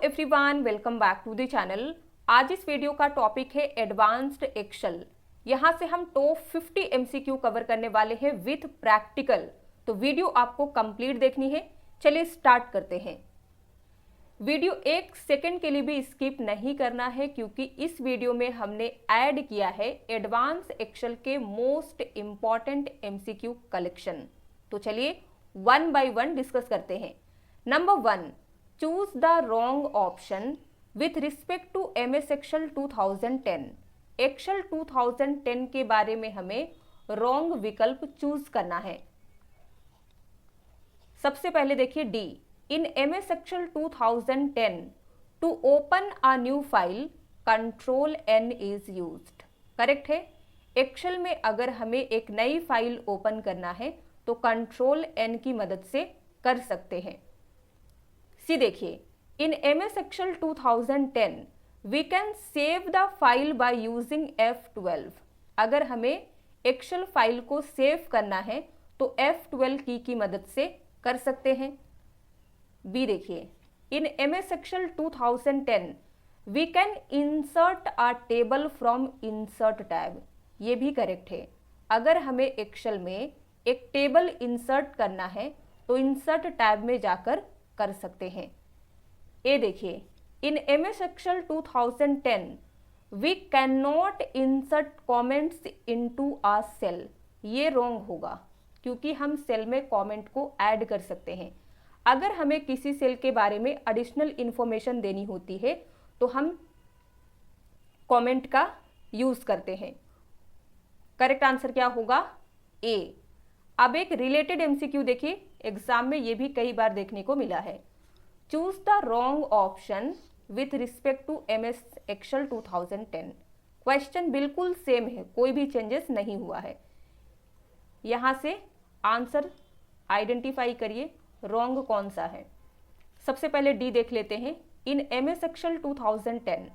Everyone, welcome back to the channel. आज इस video का टॉपिक है एडवांस्ड एक्सेल। यहाँ से हम टॉप 50 एमसीक्यू कवर करने वाले हैं विथ प्रैक्टिकल। तो वीडियो आपको कंप्लीट देखनी है। चलिए स्टार्ट करते हैं। वीडियो एक सेकंड के लिए भी स्किप नहीं करना है, क्योंकि इस वीडियो में हमने ऐड किया है एडवांस एक्सेल के मोस्ट इंपॉर्टेंट एमसीक्यू कलेक्शन। तो चलिए वन बाय वन डिस्कस करते हैं। Number 1, choose the wrong option with respect to MS Excel 2010। Excel 2010 के बारे में हमें रॉन्ग विकल्प चूज करना है। सबसे पहले देखिए D, in MS Excel 2010 to open a new file control N is used. Correct है। एक्सेल में अगर हमें एक नई फाइल ओपन करना है तो कंट्रोल N की मदद से कर सकते हैं। सी देखिए, in MS Excel 2010 we can save the file by using F12। अगर हमें एक्सेल फाइल को सेव करना है तो F12 की मदद से कर सकते हैं। बी देखिए, in MS Excel 2010 we can insert a table from insert tab. ये भी करेक्ट है। अगर हमें एक्सेल में एक टेबल इंसर्ट करना है तो इंसर्ट टैब में जाकर कर सकते हैं। ए देखिए, in MS Excel 2010 we can not insert comments into a cell. ये रॉन्ग होगा, क्योंकि हम सेल में कमेंट को ऐड कर सकते हैं। अगर हमें किसी सेल के बारे में एडिशनल इंफॉर्मेशन देनी होती है तो हम कमेंट का यूज करते हैं। करेक्ट आंसर क्या होगा? ए। अब एक रिलेटेड MCQ देखिए, एग्जाम में ये भी कई बार देखने को मिला है। Choose the wrong option with respect to MS Excel 2010। Question बिल्कुल सेम है, कोई भी चेंजेस नहीं हुआ है। यहां से आंसर आइडेंटिफाई करिए रॉन्ग कौन सा है। सबसे पहले डी देख लेते हैं। In MS Excel 2010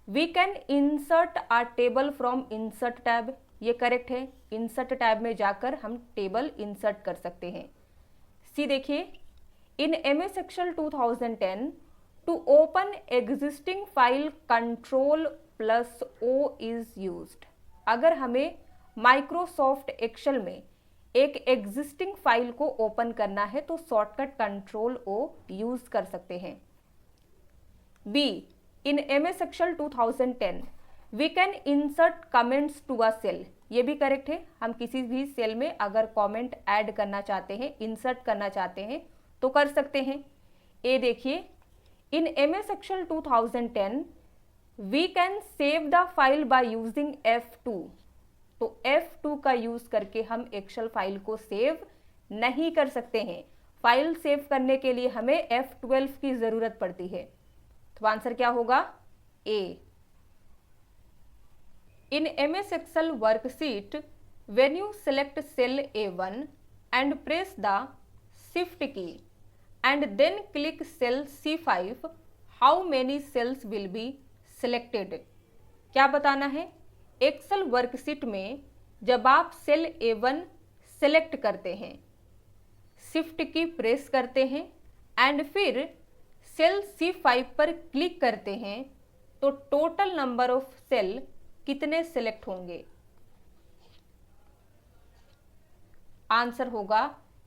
we can insert a table from insert tab. ये करेक्ट है। इंसर्ट टैब में जाकर हम टेबल इंसर्ट कर सकते हैं। सी देखिए, in MS Excel 2010 to open existing file Ctrl+O is used. अगर हमें माइक्रोसॉफ्ट एक्सेल में एक एग्जिस्टिंग फाइल को ओपन करना है तो शॉर्टकट Ctrl+O यूज कर सकते हैं। B, in MS Excel 2010 we can insert comments to a cell. ये भी करेक्ट है। हम किसी भी सेल में अगर कमेंट ऐड करना चाहते हैं, इंसर्ट करना चाहते हैं तो कर सकते हैं। ए देखिए, in MS Excel 2010 we can save the file by using F2। तो F2 का यूज करके हम एक्सेल फाइल को सेव नहीं कर सकते हैं। फाइल सेव करने के लिए हमें F12 की जरूरत पड़ती है। तो आंसर क्या होगा? ए। In MS Excel worksheet, when you select cell A1 and press the Shift key and then click cell C5, how many cells will be selected? क्या बताना है? एक्सेल वर्कशीट में जब आप सेल A1 सेलेक्ट करते हैं, शिफ्ट की press करते हैं एंड फिर सेल C5 पर क्लिक करते हैं तो टोटल नंबर ऑफ सेल कितने सेलेक्ट होंगे? आंसर होगा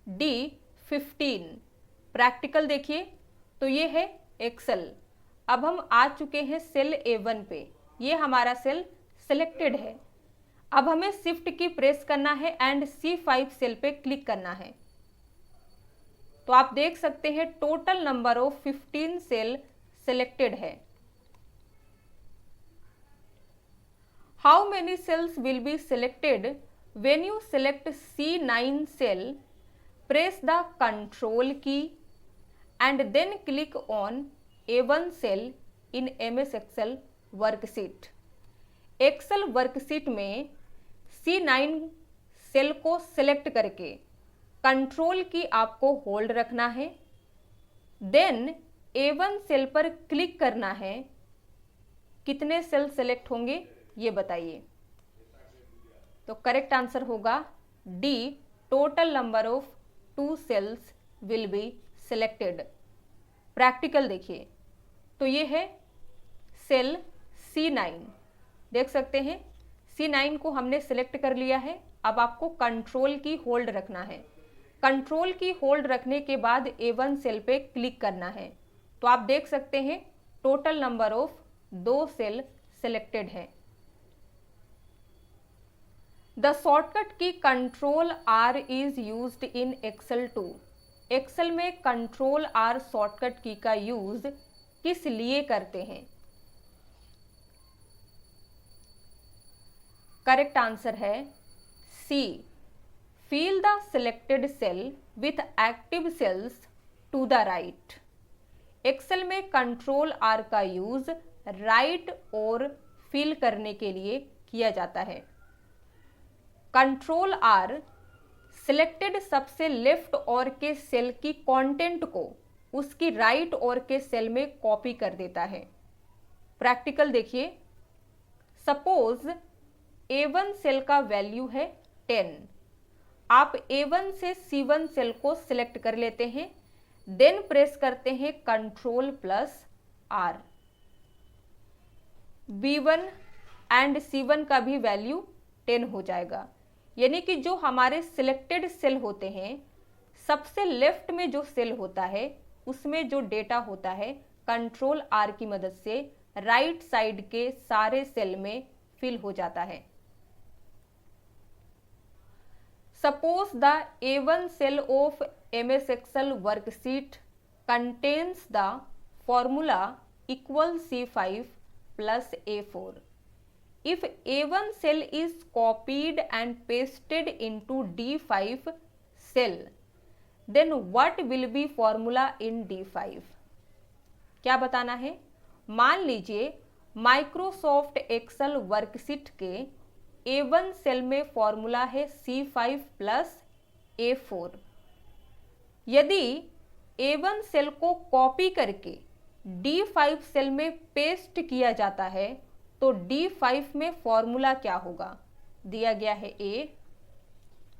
डी, 15। प्रैक्टिकल देखिए, तो ये है एक्सेल। अब हम आ चुके हैं सेल A1 पे। ये हमारा सेल सिलेक्टेड है। अब हमें शिफ्ट की प्रेस करना है एंड C5 सेल पे क्लिक करना है। तो आप देख सकते हैं total number of 15 cell selected है। How many cells will be selected when you select C9 cell? Press the Ctrl key and then click on A1 cell in MS Excel worksheet. Excel worksheet में C9 cell को select करके control की आपको hold रखना है, then A1 cell पर click करना है। कितने सेल सेलेक्ट होंगे ये बताइए। तो करेक्ट आंसर होगा D, total number of 2 cells will be selected. Practical देखिए, तो ये है सेल C9, देख सकते हैं C9 को हमने सिलेक्ट कर लिया है। अब आपको कंट्रोल की होल्ड रखना है। कंट्रोल की होल्ड रखने के बाद A1 सेल पे क्लिक करना है। तो आप देख सकते हैं total number of 2 cell selected है। The shortcut key control R is used in Excel 2। Excel में कंट्रोल R शॉर्टकट की का यूज किस लिए करते हैं? करेक्ट आंसर है C, fill the selected cell with active cells to the right। Excel में control R का use right और फिल करने के लिए किया जाता है। कंट्रोल R सिलेक्टेड सबसे लेफ्ट और के सेल की कंटेंट को उसकी राइट और के सेल में कॉपी कर देता है। प्रैक्टिकल देखिए, सपोज A1 सेल का वैल्यू है 10। आप A1 से C1 सेल को सिलेक्ट कर लेते हैं, देन प्रेस करते हैं control plus R। B1 and C1 का भी वैल्यू 10 हो जाएगा। यानी कि जो हमारे सिलेक्टेड सेल होते हैं, सबसे लेफ्ट में जो सेल होता है उसमें जो डेटा होता है कंट्रोल R की मदद से राइट साइड के सारे सेल में फिल हो जाता है। Suppose the A1 cell of MS Excel worksheet contains the formula equal C5 plus A4. If A1 cell is copied and pasted into D5 cell, then what will be formula in D5? क्या बताना है? मान लीजिए Microsoft Excel worksheet के A1 cell में formula है C5 plus A4। यदि A1 cell को कॉपी करके D5 सेल में पेस्ट किया जाता है तो D5 में फॉर्मूला क्या होगा? दिया गया है A,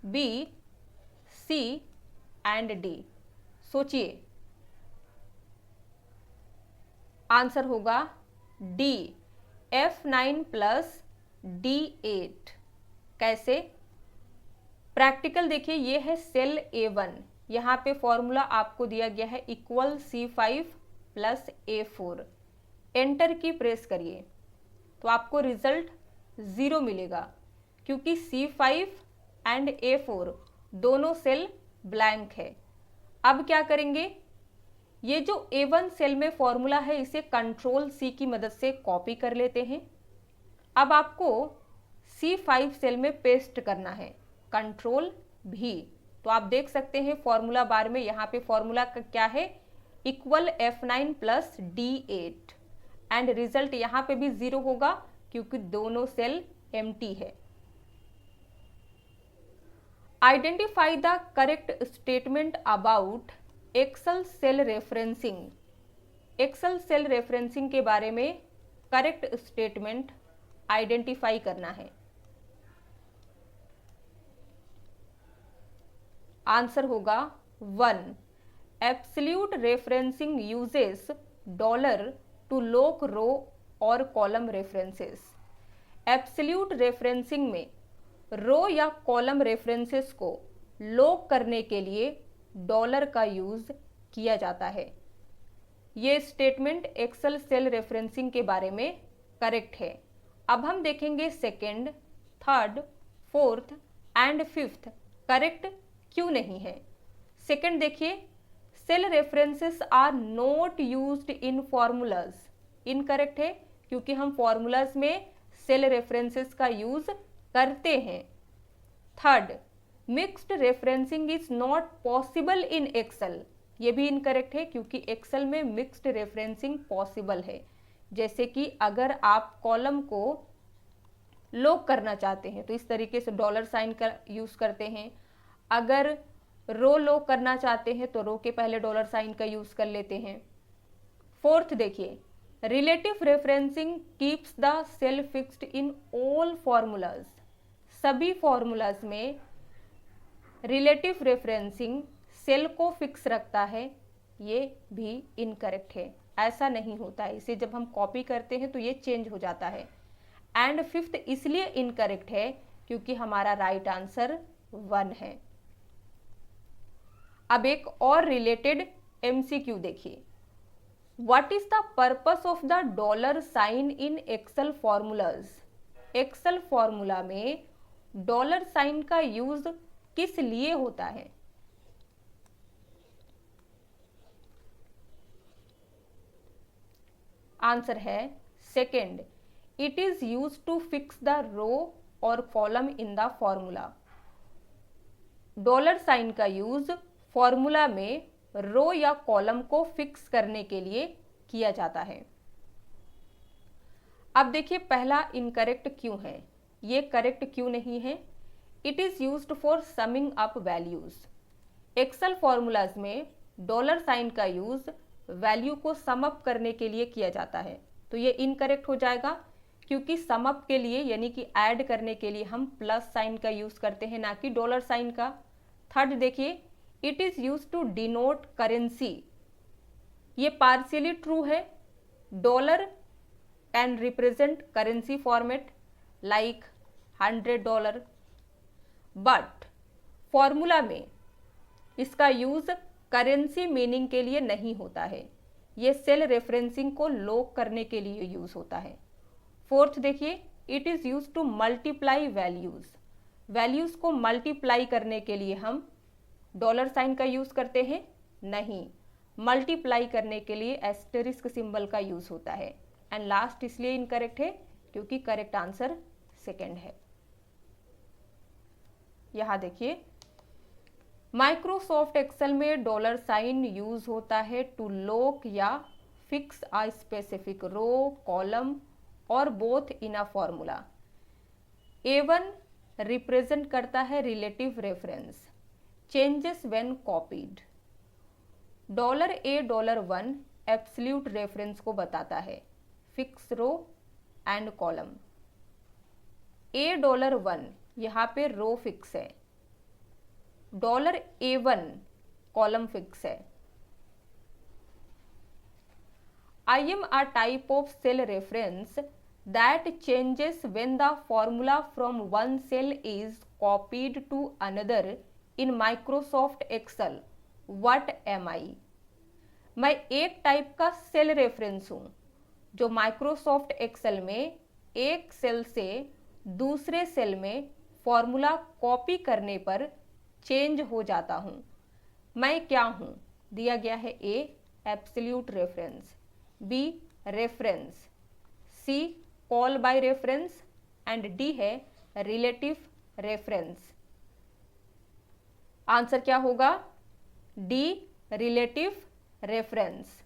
B, C and D। सोचिए, आंसर होगा D, F9 प्लस D8। कैसे? प्रैक्टिकल देखिए, ये है सेल A1, यहाँ पे फॉर्मूला आपको दिया गया है equal C5 plus A4। Enter की प्रेस करिए तो आपको रिजल्ट 0 मिलेगा, क्योंकि C5 एंड A4 दोनों सेल ब्लैंक है। अब क्या करेंगे? ये जो A1 सेल में फॉर्मूला है इसे कंट्रोल C की मदद से कॉपी कर लेते हैं। अब आपको C5 सेल में पेस्ट करना है, कंट्रोल V। तो आप देख सकते हैं फॉर्मूला बार में यहाँ पे फॉर्मूला का क्या है, equal F9 plus D8 and result यहाँ पे भी 0 होगा क्योंकि दोनों सेल एम्प्टी है। Identify the correct statement about Excel cell referencing. Excel cell referencing के बारे में करेक्ट स्टेटमेंट आइडेंटिफाई करना है। आंसर होगा 1, absolute referencing uses dollar to lock row और कॉलम रेफरेंसेस। एब्सोल्यूट रेफरेंसिंग में रो या कॉलम रेफरेंसेस को लॉक करने के लिए डॉलर का यूज किया जाता है। ये स्टेटमेंट एक्सेल सेल रेफरेंसिंग के बारे में करेक्ट है। अब हम देखेंगे second, third, fourth and fifth correct क्यों नहीं है। सेकेंड देखिए, cell references are not used in formulas. Incorrect है क्योंकि हम फॉर्मूलाज में सेल रेफरेंसेस का यूज करते हैं। Third, mixed referencing is not possible in Excel. ये भी इनकरेक्ट है क्योंकि एक्सेल में मिक्स्ड रेफरेंसिंग पॉसिबल है। जैसे कि अगर आप कॉलम को लॉक करना चाहते हैं तो इस तरीके से डॉलर साइन का यूज करते हैं। अगर रो लॉक करना चाहते हैं तो रो के पहले डॉलर साइन का यूज कर लेते हैं। फोर्थ देखिए, relative referencing keeps the cell fixed in all formulas. सभी फॉर्मूलाज में रिलेटिव रेफरेंसिंग सेल को फिक्स रखता है। ये भी इनकरेक्ट है। ऐसा नहीं होता है, इसे जब हम कॉपी करते हैं तो ये चेंज हो जाता है। एंड फिफ्थ इसलिए इनकरेक्ट है क्योंकि हमारा राइट आंसर 1 है। अब एक और रिलेटेड एमसीक्यू देखिए, what is the purpose of the dollar sign in Excel formulas. Excel formula में डॉलर साइन का यूज किस लिए होता है? आंसर है second, it is use to fix the row और column in the formula. Dollar sign का use formula में रो या कॉलम को फिक्स करने के लिए किया जाता है। अब देखिए पहला इनकरेक्ट क्यों है, ये करेक्ट क्यों नहीं है? It is used for summing up values. Excel formulas में डॉलर साइन का यूज वैल्यू को सम अप करने के लिए किया जाता है, तो ये इनकरेक्ट हो जाएगा क्योंकि सम अप के लिए यानी कि ऐड करने के लिए हम प्लस साइन का यूज करते हैं, ना कि डॉलर साइन का। थर्ड देखिए, it is use to denote currency. ये पार्शियली ट्रू है। Dollar can represent currency format like $100, but formula में इसका यूज करेंसी मीनिंग के लिए नहीं होता है, ये सेल रेफरेंसिंग को लॉक करने के लिए यूज होता है। फोर्थ देखिए, it is use to multiply values. Values को मल्टीप्लाई करने के लिए हम डॉलर साइन का यूज करते हैं? नहीं, मल्टीप्लाई करने के लिए एस्टेरिस्क सिंबल का यूज होता है। एंड लास्ट इसलिए इनकरेक्ट है क्योंकि करेक्ट आंसर सेकेंड है। यहां देखिए, माइक्रोसॉफ्ट एक्सेल में डॉलर साइन यूज होता है टू लॉक या fix a specific row, column और both in a formula. A1 represent करता है relative reference, changes when copied. $A$1 absolute reference को बताता है, fix row and column. $A1 यहाँ पे रो फिक्स है, $A1 कॉलम फिक्स है। I am a type of cell reference that changes when the formula from one cell is copied to another in Microsoft Excel. What am I? मैं एक type का cell reference हूं जो Microsoft Excel में एक cell से दूसरे cell में फॉर्मूला कॉपी करने पर चेंज हो जाता हूं। मैं क्या हूं? दिया गया है A absolute reference, B reference, C call by reference and D है रिलेटिव रेफरेंस। आंसर क्या होगा? D relative reference.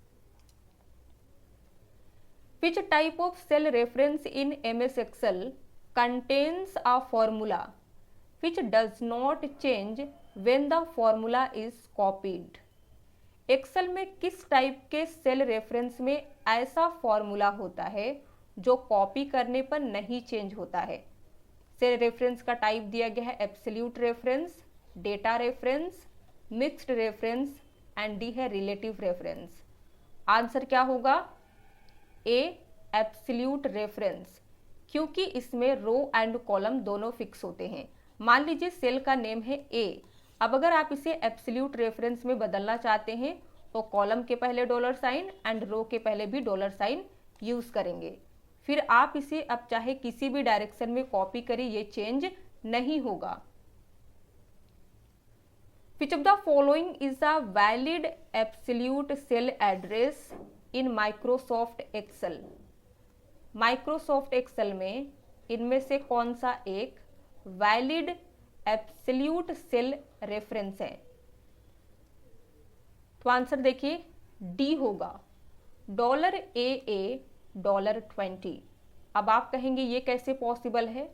Which type of cell reference in MS Excel contains a formula which does not change when the formula is copied? Excel में किस type के cell reference में ऐसा formula होता है जो कॉपी करने पर नहीं चेंज होता है? सेल रेफरेंस का टाइप दिया गया है absolute reference, data reference, mixed reference and D है रिलेटिव रेफरेंस। आंसर क्या होगा? ए एब्सोल्यूट रेफरेंस, क्योंकि इसमें रो एंड कॉलम दोनों फिक्स होते हैं। मान लीजिए सेल का नेम है ए, अब अगर आप इसे एब्सोल्यूट रेफरेंस में बदलना चाहते हैं तो कॉलम के पहले डॉलर साइन एंड रो के पहले भी डॉलर साइन यूज करेंगे। फिर आप इसे अब चाहे किसी भी डायरेक्शन में कॉपी करें, ये चेंज नहीं होगा। Which of the following is a valid absolute cell address in Microsoft Excel? Microsoft Excel में इनमें से कौन सा एक वैलिड एब्सोल्यूट सेल रेफरेंस है? तो आंसर देखिए डी होगा, $AA$20। अब आप कहेंगे ये कैसे पॉसिबल है?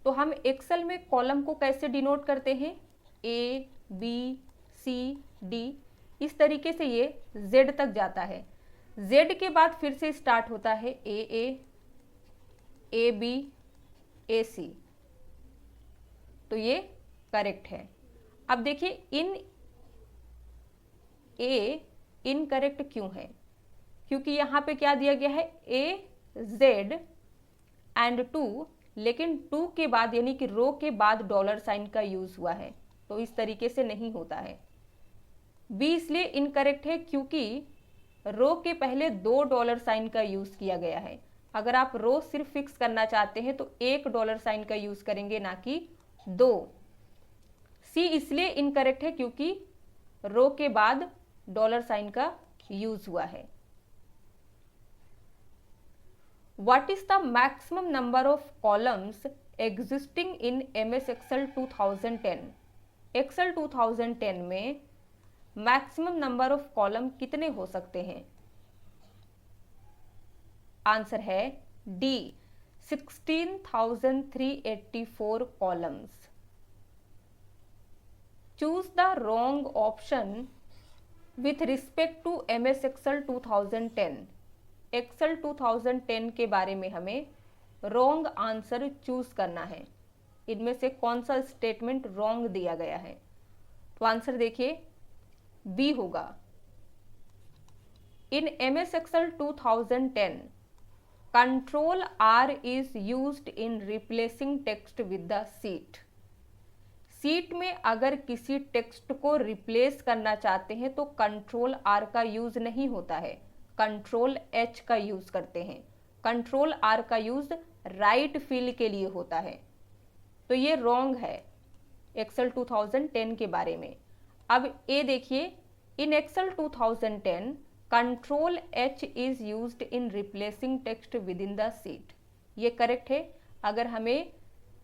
तो हम एक्सेल में कॉलम को कैसे डिनोट करते हैं? A, B, C, D, इस तरीके से ये Z तक जाता है। Z के बाद फिर से स्टार्ट होता है AA, AB, AC, तो ये करेक्ट है। अब देखिए इन A इनकरेक्ट क्यों है? क्योंकि यहाँ पे क्या दिया गया है AZ एंड 2, लेकिन 2 के बाद यानी कि रो के बाद डॉलर साइन का यूज हुआ है, तो इस तरीके से नहीं होता है। बी इसलिए इनकरेक्ट है क्योंकि रो के पहले 2 डॉलर साइन का यूज किया गया है। अगर आप रो सिर्फ फिक्स करना चाहते हैं तो 1 डॉलर साइन का यूज करेंगे, ना कि 2। सी इसलिए इनकरेक्ट है क्योंकि रो के बाद डॉलर साइन का यूज हुआ है। What is the maximum number of columns existing in MS Excel 2010? Excel 2010 में मैक्सिमम नंबर ऑफ कॉलम कितने हो सकते हैं? आंसर है D 16,384 columns. Choose the wrong option with respect to MS Excel 2010। Excel 2010 के बारे में हमें रॉन्ग आंसर चूज करना है। इनमें से कौन सा स्टेटमेंट रॉन्ग दिया गया है? तो आंसर देखिए, बी होगा। इन MS Excel 2010 control R is used in replacing text with the seat. Seat में अगर किसी टेक्स्ट को रिप्लेस करना चाहते हैं तो कंट्रोल R का यूज नहीं होता है, कंट्रोल H का यूज करते हैं। कंट्रोल R का यूज राइट फिल के लिए होता है, तो ये रॉन्ग है एक्सेल 2010 के बारे में। अब ए देखिए, in Excel 2010 control H is used in replacing text within the sheet. ये करेक्ट है। अगर हमें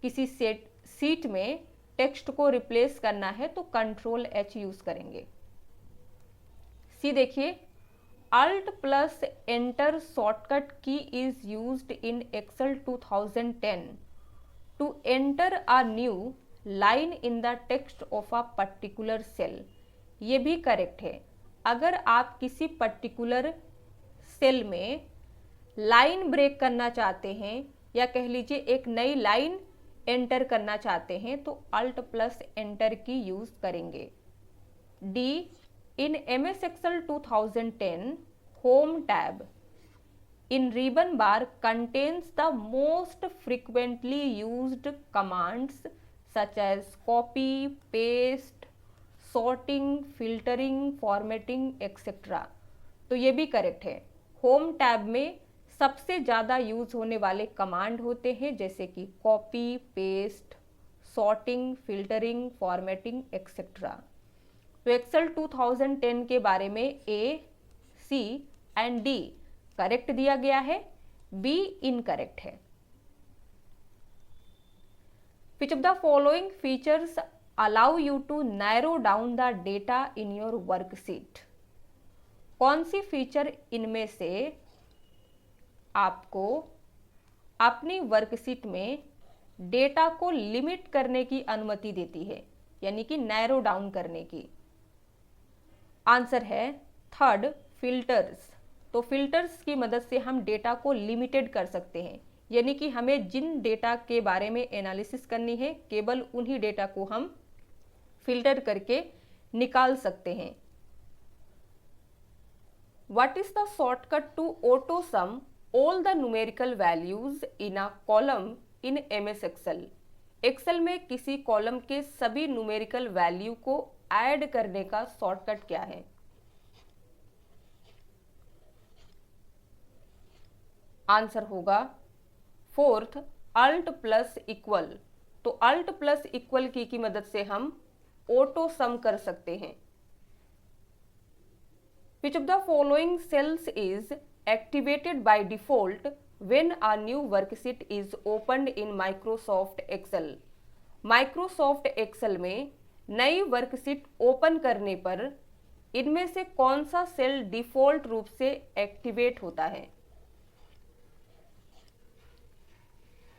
किसी सीट में टेक्स्ट को रिप्लेस करना है तो कंट्रोल H यूज करेंगे। सी देखिए, Alt plus Enter shortcut key is used in Excel 2010 to enter a new line in the text of a particular cell। ये भी करेक्ट है। अगर आप किसी पर्टिकुलर सेल में लाइन ब्रेक करना चाहते हैं या कह लीजिए एक नई लाइन एंटर करना चाहते हैं तो Alt plus Enter की यूज करेंगे। D In MS Excel 2010, Home tab in ribbon bar contains the most frequently used commands such as copy, paste, sorting, filtering, formatting, etc. तो ये भी करेक्ट है। होम टैब में सबसे ज़्यादा यूज होने वाले कमांड होते हैं जैसे कि copy, paste, sorting, filtering, formatting etcetera. तो एक्सेल 2010 के बारे में A, C and D correct दिया गया है, बी इनकरेक्ट है। Which of the following features allow you to narrow down the data in your worksheet? कौन सी फीचर इनमें से आपको अपनी वर्कशीट में डेटा को लिमिट करने की अनुमति देती है, यानी कि नैरो डाउन करने की? आंसर है थर्ड, फिल्टर्स। तो फिल्टर्स की मदद से हम डेटा को लिमिटेड कर सकते हैं, यानी कि हमें जिन डेटा के बारे में एनालिसिस करनी है केवल उन्हीं डेटा को हम फिल्टर करके निकाल सकते हैं। What is the shortcut to auto sum all the numerical values in a column in MS Excel? Excel में किसी कॉलम के सभी न्यूमेरिकल वैल्यू को ऐड करने का शॉर्टकट क्या है? आंसर होगा फोर्थ, अल्ट प्लस इक्वल। तो अल्ट प्लस इक्वल की मदद से हम ऑटो सम कर सकते हैं। Which of the following cells is activated by default when a new worksheet is opened in Microsoft Excel? Microsoft Excel में नई वर्कशीट ओपन करने पर इनमें से कौन सा सेल डिफॉल्ट रूप से एक्टिवेट होता है?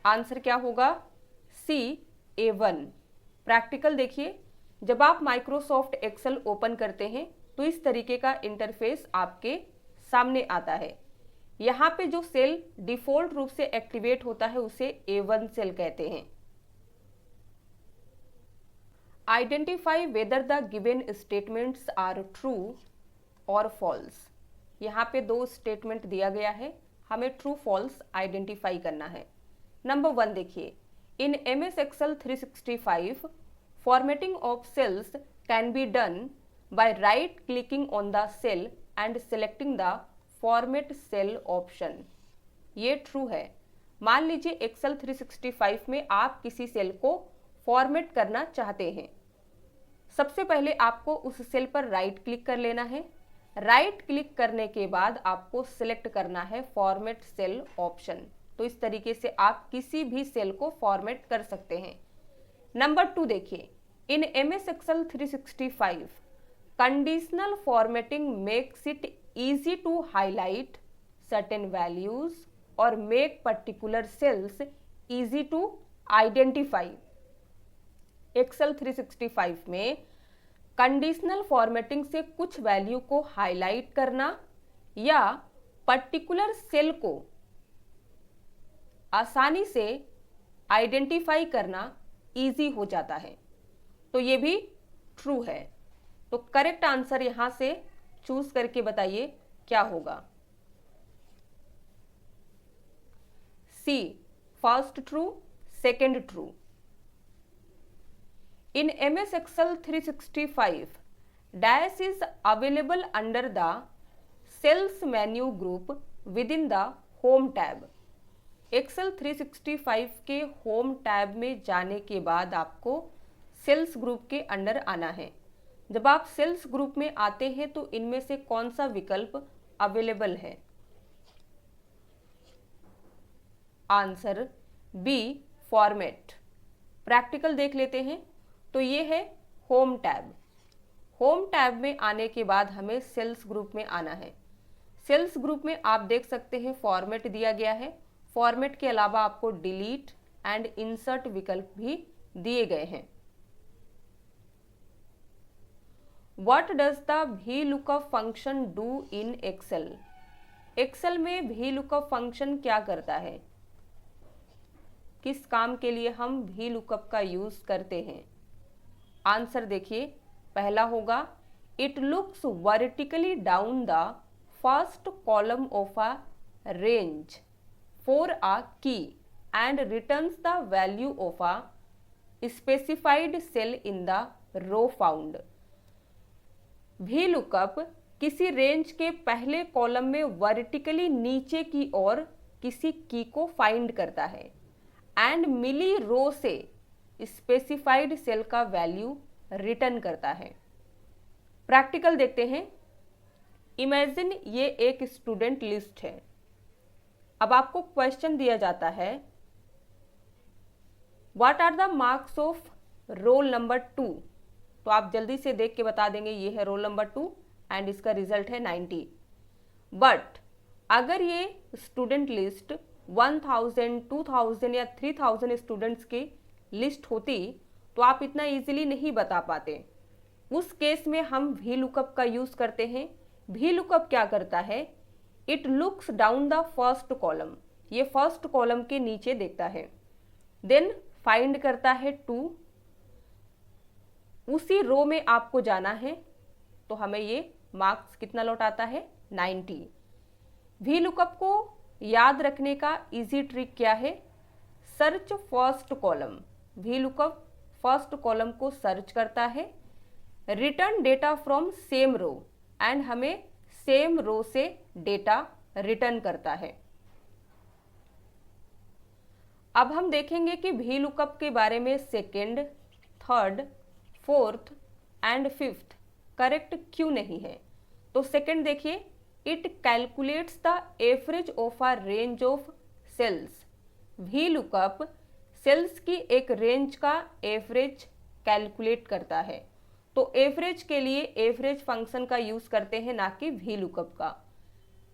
आंसर क्या होगा? सी, A1। प्रैक्टिकल देखिए, जब आप माइक्रोसॉफ्ट एक्सेल ओपन करते हैं तो इस तरीके का इंटरफेस आपके सामने आता है। यहाँ पे जो सेल डिफॉल्ट रूप से एक्टिवेट होता है उसे A1 सेल कहते हैं। Identify whether the given statements are true और फॉल्स। यहाँ पे दो स्टेटमेंट दिया गया है, हमें ट्रू फॉल्स आइडेंटिफाई करना है। नंबर 1 देखिए, in MS Excel 365 formatting of cells can be done by right clicking on the cell and selecting the format cell option. ये ट्रू है। मान लीजिए एक्सेल 365 में आप किसी सेल को फॉर्मेट करना चाहते हैं। सबसे पहले आपको उस सेल पर राइट क्लिक कर लेना है। राइट क्लिक करने के बाद आपको सिलेक्ट करना है फॉर्मेट सेल ऑप्शन। तो इस तरीके से आप किसी भी सेल को फॉर्मेट कर सकते हैं। नंबर 2 देखिए, in MS Excel 365 conditional formatting makes it easy to highlight certain values और make particular cells easy to identify. Excel 365 में कंडीशनल फॉर्मेटिंग से कुछ वैल्यू को हाईलाइट करना या पर्टिकुलर सेल को आसानी से आइडेंटिफाई करना इजी हो जाता है। तो ये भी ट्रू है। तो करेक्ट आंसर यहां से चूज करके बताइए क्या होगा। C, first true, second true. In MS Excel 365, dash is available under the Cells menu group within the Home tab. Excel 365 के Home टैब में जाने के बाद आपको सेल्स ग्रुप के अंडर आना है। जब आप सेल्स ग्रुप में आते हैं तो इनमें से कौन सा विकल्प अवेलेबल है? Answer B, format. प्रैक्टिकल देख लेते हैं। तो ये है होम टैब। होम टैब में आने के बाद हमें सेल्स ग्रुप में आना है। सेल्स ग्रुप में आप देख सकते हैं फॉर्मेट दिया गया है। फॉर्मेट के अलावा आपको डिलीट एंड इंसर्ट विकल्प भी दिए गए हैं। What does the VLOOKUP function do in Excel? Excel में VLOOKUP फंक्शन क्या करता है? किस काम के लिए हम VLOOKUP का यूज करते हैं? आंसर देखिए, पहला होगा it looks vertically down the first column of a range for a key and returns the value of a specified cell in the row found. VLOOKUP किसी रेंज के पहले कॉलम में वर्टिकली नीचे की ओर किसी की को फाइंड करता है एंड मिली रो से स्पेसिफाइड सेल का वैल्यू रिटर्न करता है। प्रैक्टिकल देखते हैं। इमेजिन ये एक स्टूडेंट लिस्ट है। अब आपको क्वेश्चन दिया जाता है what are the marks of roll number 2। तो आप जल्दी से देख के बता देंगे ये है रोल नंबर 2 एंड इसका रिजल्ट है 90। बट अगर ये स्टूडेंट लिस्ट 1000, 2000 या 3000 स्टूडेंट्स की लिस्ट होती तो आप इतना इजीली नहीं बता पाते। उस केस में हम VLOOKUP का यूज करते हैं। VLOOKUP क्या करता है? It looks down the first column. ये फर्स्ट कॉलम के नीचे देखता है, देन फाइंड करता है 2। उसी रो में आपको जाना है तो हमें ये मार्क्स कितना लौटाता है? 90। VLOOKUP को याद रखने का इजी ट्रिक क्या है? Search first column. VLOOKUP first column को सर्च करता है, return data from same row and हमें सेम रो से डेटा रिटर्न करता है। अब हम देखेंगे कि VLOOKUP के बारे में second, third, fourth and fifth correct क्यों नहीं है। तो सेकेंड देखिए, it calculates the average of a range of cells. VLOOKUP cells की एक रेंज का एवरेज कैलकुलेट करता है। तो एवरेज के लिए एवरेज फंक्शन का यूज करते हैं, ना कि VLOOKUP का।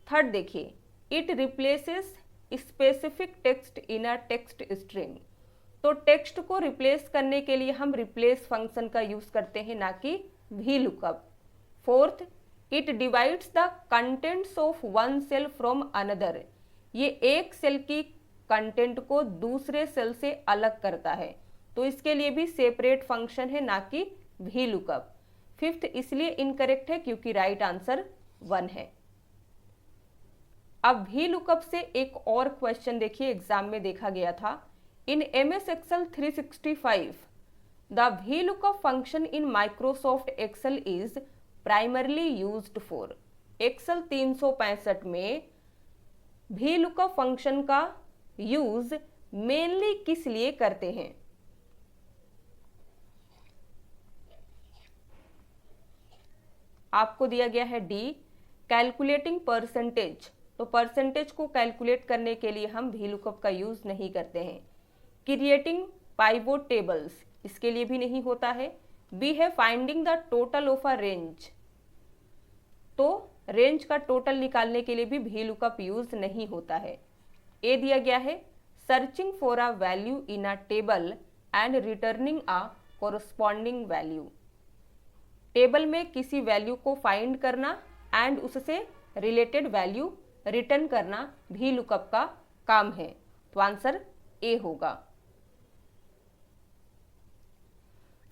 थर्ड देखिए, it replaces specific text in a text string. तो टेक्स्ट को रिप्लेस करने के लिए हम रिप्लेस फंक्शन का यूज करते हैं, ना कि VLOOKUP। Fourth, it divides the contents of one cell from another. ये एक सेल की कंटेंट को दूसरे सेल से अलग करता है, तो इसके लिए भी सेपरेट फंक्शन है, ना कि VLOOKUP। फिफ्थ इसलिए इनकरेक्ट है क्योंकि राइट आंसर 1 है। अब वी लुकअप से एक और क्वेश्चन देखिए एग्जाम में देखा गया था। In MS Excel 365 the V lookup function in Microsoft Excel is primarily used for. Excel 365 में वी लुकअप फंक्शन का यूज मेनली किस लिए करते हैं? आपको दिया गया है डी, कैलकुलेटिंग परसेंटेज। तो परसेंटेज को कैलकुलेट करने के लिए हम वी लुकअप का यूज नहीं करते हैं। क्रिएटिंग पाइवोट टेबल्स, इसके लिए भी नहीं होता है। बी है finding the total of a range, तो रेंज का टोटल निकालने के लिए भी वी लुकअप यूज नहीं होता है। ए दिया गया है searching for a value in a table and returning a corresponding value. Table में किसी वैल्यू को फाइंड करना एंड उससे रिलेटेड वैल्यू रिटर्न करना वी लुकअप का काम है। तो आंसर ए होगा।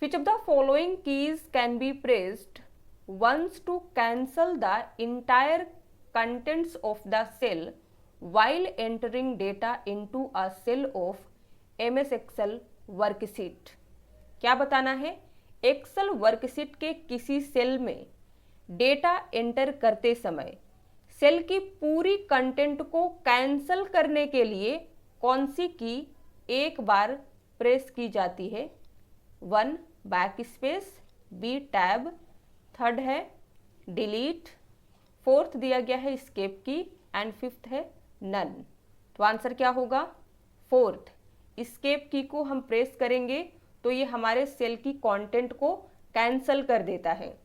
Which of the following keys can be pressed once to cancel the entire contents of the cell while entering data into a cell of MS Excel worksheet? क्या बताना है? Excel worksheet के किसी cell में data enter करते समय cell की पूरी कंटेंट को कैंसल करने के लिए कौन सी की एक बार प्रेस की जाती है? 1 back space, B tab, third है डिलीट, फोर्थ दिया गया है एस्केप की एंड फिफ्थ है नन। तो आंसर क्या होगा? फोर्थ, एस्केप की को हम प्रेस करेंगे तो ये हमारे सेल की कंटेंट को कैंसल कर देता है।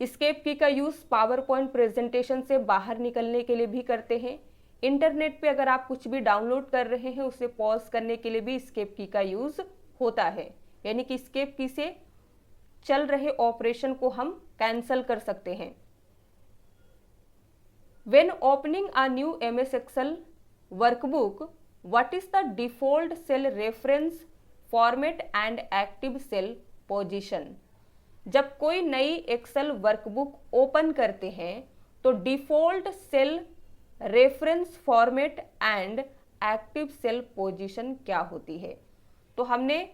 एस्केप की का यूज पावर पॉइंट प्रेजेंटेशन से बाहर निकलने के लिए भी करते हैं। इंटरनेट पे अगर आप कुछ भी डाउनलोड कर रहे हैं उसे पॉज करने के लिए भी एस्केप की का यूज होता है, यानी कि एस्केप की से चल रहे ऑपरेशन को हम कैंसल कर सकते हैं। When opening a new MS Excel workbook, what is the default cell reference format and active cell position? जब कोई नई एक्सेल वर्कबुक ओपन करते हैं तो default cell reference format and active cell position क्या होती है? तो हमने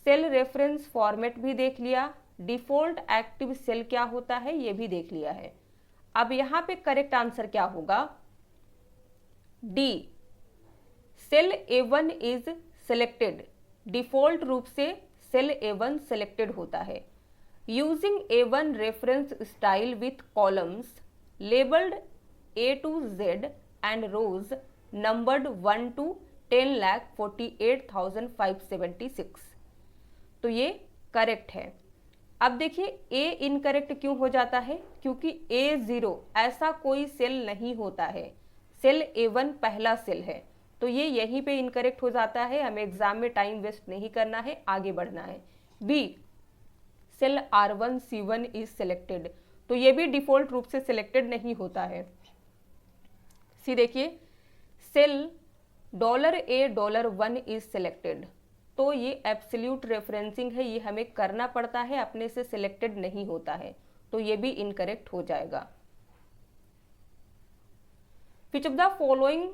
सेल रेफरेंस फॉर्मेट भी देख लिया, डिफॉल्ट एक्टिव सेल क्या होता है ये भी देख लिया है। अब यहां पे करेक्ट आंसर क्या होगा? D, cell A1 is selected. Default रूप से सेल A1 सिलेक्टेड होता है। Using A1 reference style with columns labeled A to Z and rows numbered 1 to 10,48,576। तो ये करेक्ट है। अब देखिए ए इनकरेक्ट क्यों हो जाता है? क्योंकि A0 ऐसा कोई सेल नहीं होता है, सेल A1 पहला सेल है, तो ये यहीं पे इनकरेक्ट हो जाता है। हमें एग्जाम में टाइम वेस्ट नहीं करना है, आगे बढ़ना है। B, cell R1 C1 is selected, तो ये भी डिफॉल्ट रूप से सिलेक्टेड नहीं होता है। सी देखिए सेल $A$1 इज सिलेक्टेड, तो ये एब्सोल्यूट रेफरेंसिंग है, ये हमें करना पड़ता है, अपने से सिलेक्टेड नहीं होता है, तो ये भी इनकरेक्ट हो जाएगा। Which of the following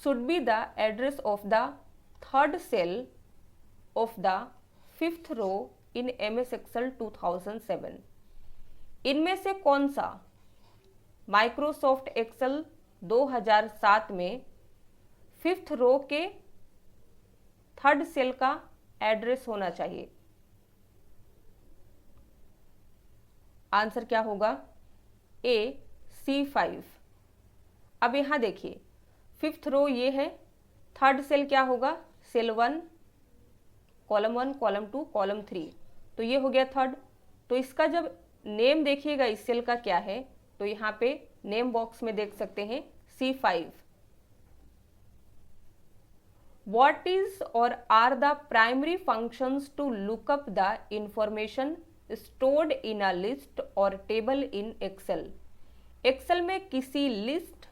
should be the address of the third cell of the fifth row in MS Excel 2007? इनमें से कौन सा माइक्रोसॉफ्ट एक्सेल 2007 में फिफ्थ रो के थर्ड सेल का एड्रेस होना चाहिए? आंसर क्या होगा? ए, C5। अब यहां देखिए फिफ्थ रो ये है, थर्ड सेल क्या होगा? सेल 1, कॉलम 1, कॉलम 2, कॉलम 3, तो ये हो गया थर्ड। तो इसका जब नेम देखिएगा इस सेल का क्या है, तो यहाँ पे नेम बॉक्स में देख सकते हैं C5। What is or are the primary functions to look up the information stored in a list or table in Excel? Excel में किसी लिस्ट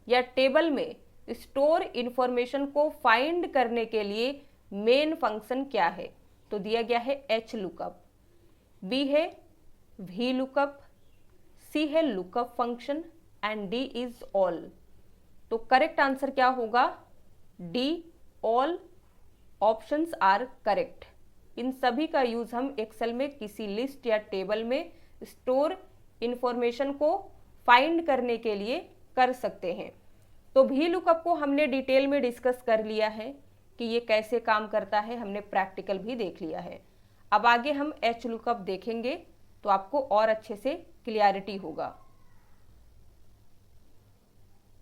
या टेबल में स्टोर इंफॉर्मेशन को फाइंड करने के लिए मेन फंक्शन क्या है? तो दिया गया है H लुकअप, बी है V लुकअप, सी है lookup function and D is all. तो करेक्ट आंसर क्या होगा? D, all options are correct. इन सभी का यूज हम एक्सेल में किसी लिस्ट या टेबल में स्टोर इंफॉर्मेशन को फाइंड करने के लिए कर सकते हैं। तो वी लुकअप को हमने डिटेल में डिस्कस कर लिया है कि ये कैसे काम करता है, हमने प्रैक्टिकल भी देख लिया है। अब आगे हम एच लुकअप देखेंगे तो आपको और अच्छे से क्लियरिटी होगा।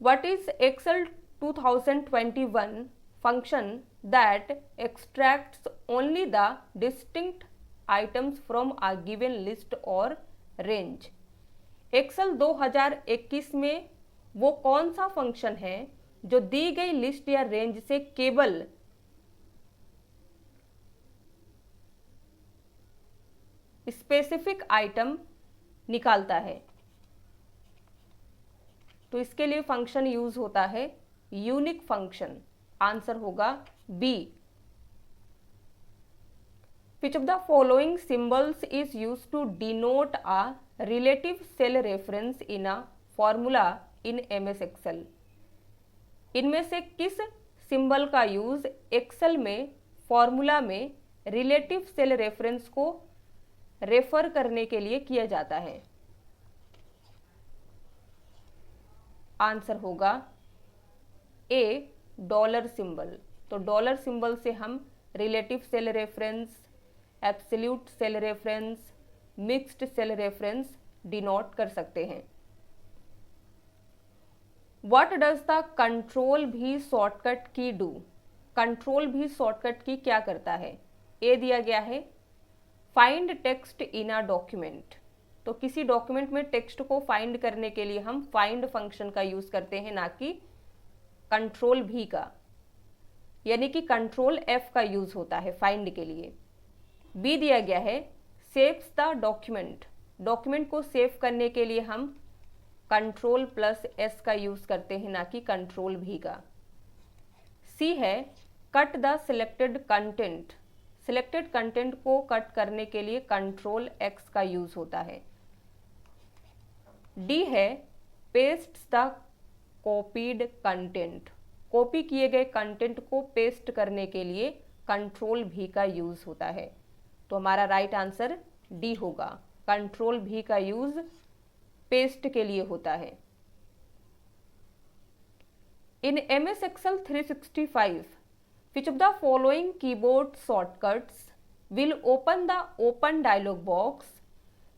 What is Excel 2021 function that extracts only the distinct items from a given list or range? Excel 2021 में वो कौन सा फंक्शन है जो दी गई लिस्ट या रेंज से केवल स्पेसिफिक आइटम निकालता है? तो इसके लिए फंक्शन यूज होता है यूनिक फंक्शन। आंसर होगा B. Which of the following symbols is use to denote a relative cell reference in a formula in MS Excel? इनमें से किस सिंबल का यूज एक्सेल में फॉर्मूला में रिलेटिव सेल रेफरेंस को रेफर करने के लिए किया जाता है? आंसर होगा ए, डॉलर सिंबल। तो डॉलर सिंबल से हम relative cell reference, absolute cell reference, mixed cell reference denote कर सकते हैं। व्हाट डज द कंट्रोल भी शॉर्टकट की डू? कंट्रोल भी शॉर्टकट की क्या करता है? ए दिया गया है find text in a document. तो किसी डॉक्यूमेंट में टेक्स्ट को फाइंड करने के लिए हम फाइंड फंक्शन का यूज करते हैं, ना कि कंट्रोल भी का, यानी कि कंट्रोल एफ का यूज होता है फाइंड के लिए। बी दिया गया है सेव्स द डॉक्यूमेंट। डॉक्यूमेंट को सेव करने के लिए हम कंट्रोल प्लस एस का यूज करते हैं, ना कि कंट्रोल भी का। सी है cut the selected content. Selected content को कट करने के लिए कंट्रोल एक्स का यूज होता है। डी है paste the copied content. Copy किए गए कंटेंट को पेस्ट करने के लिए कंट्रोल भी का यूज होता है। तो हमारा राइट आंसर डी होगा, कंट्रोल भी का यूज पेस्ट के लिए होता है। In MS Excel 365 which of the following keyboard shortcuts will open the open dialog box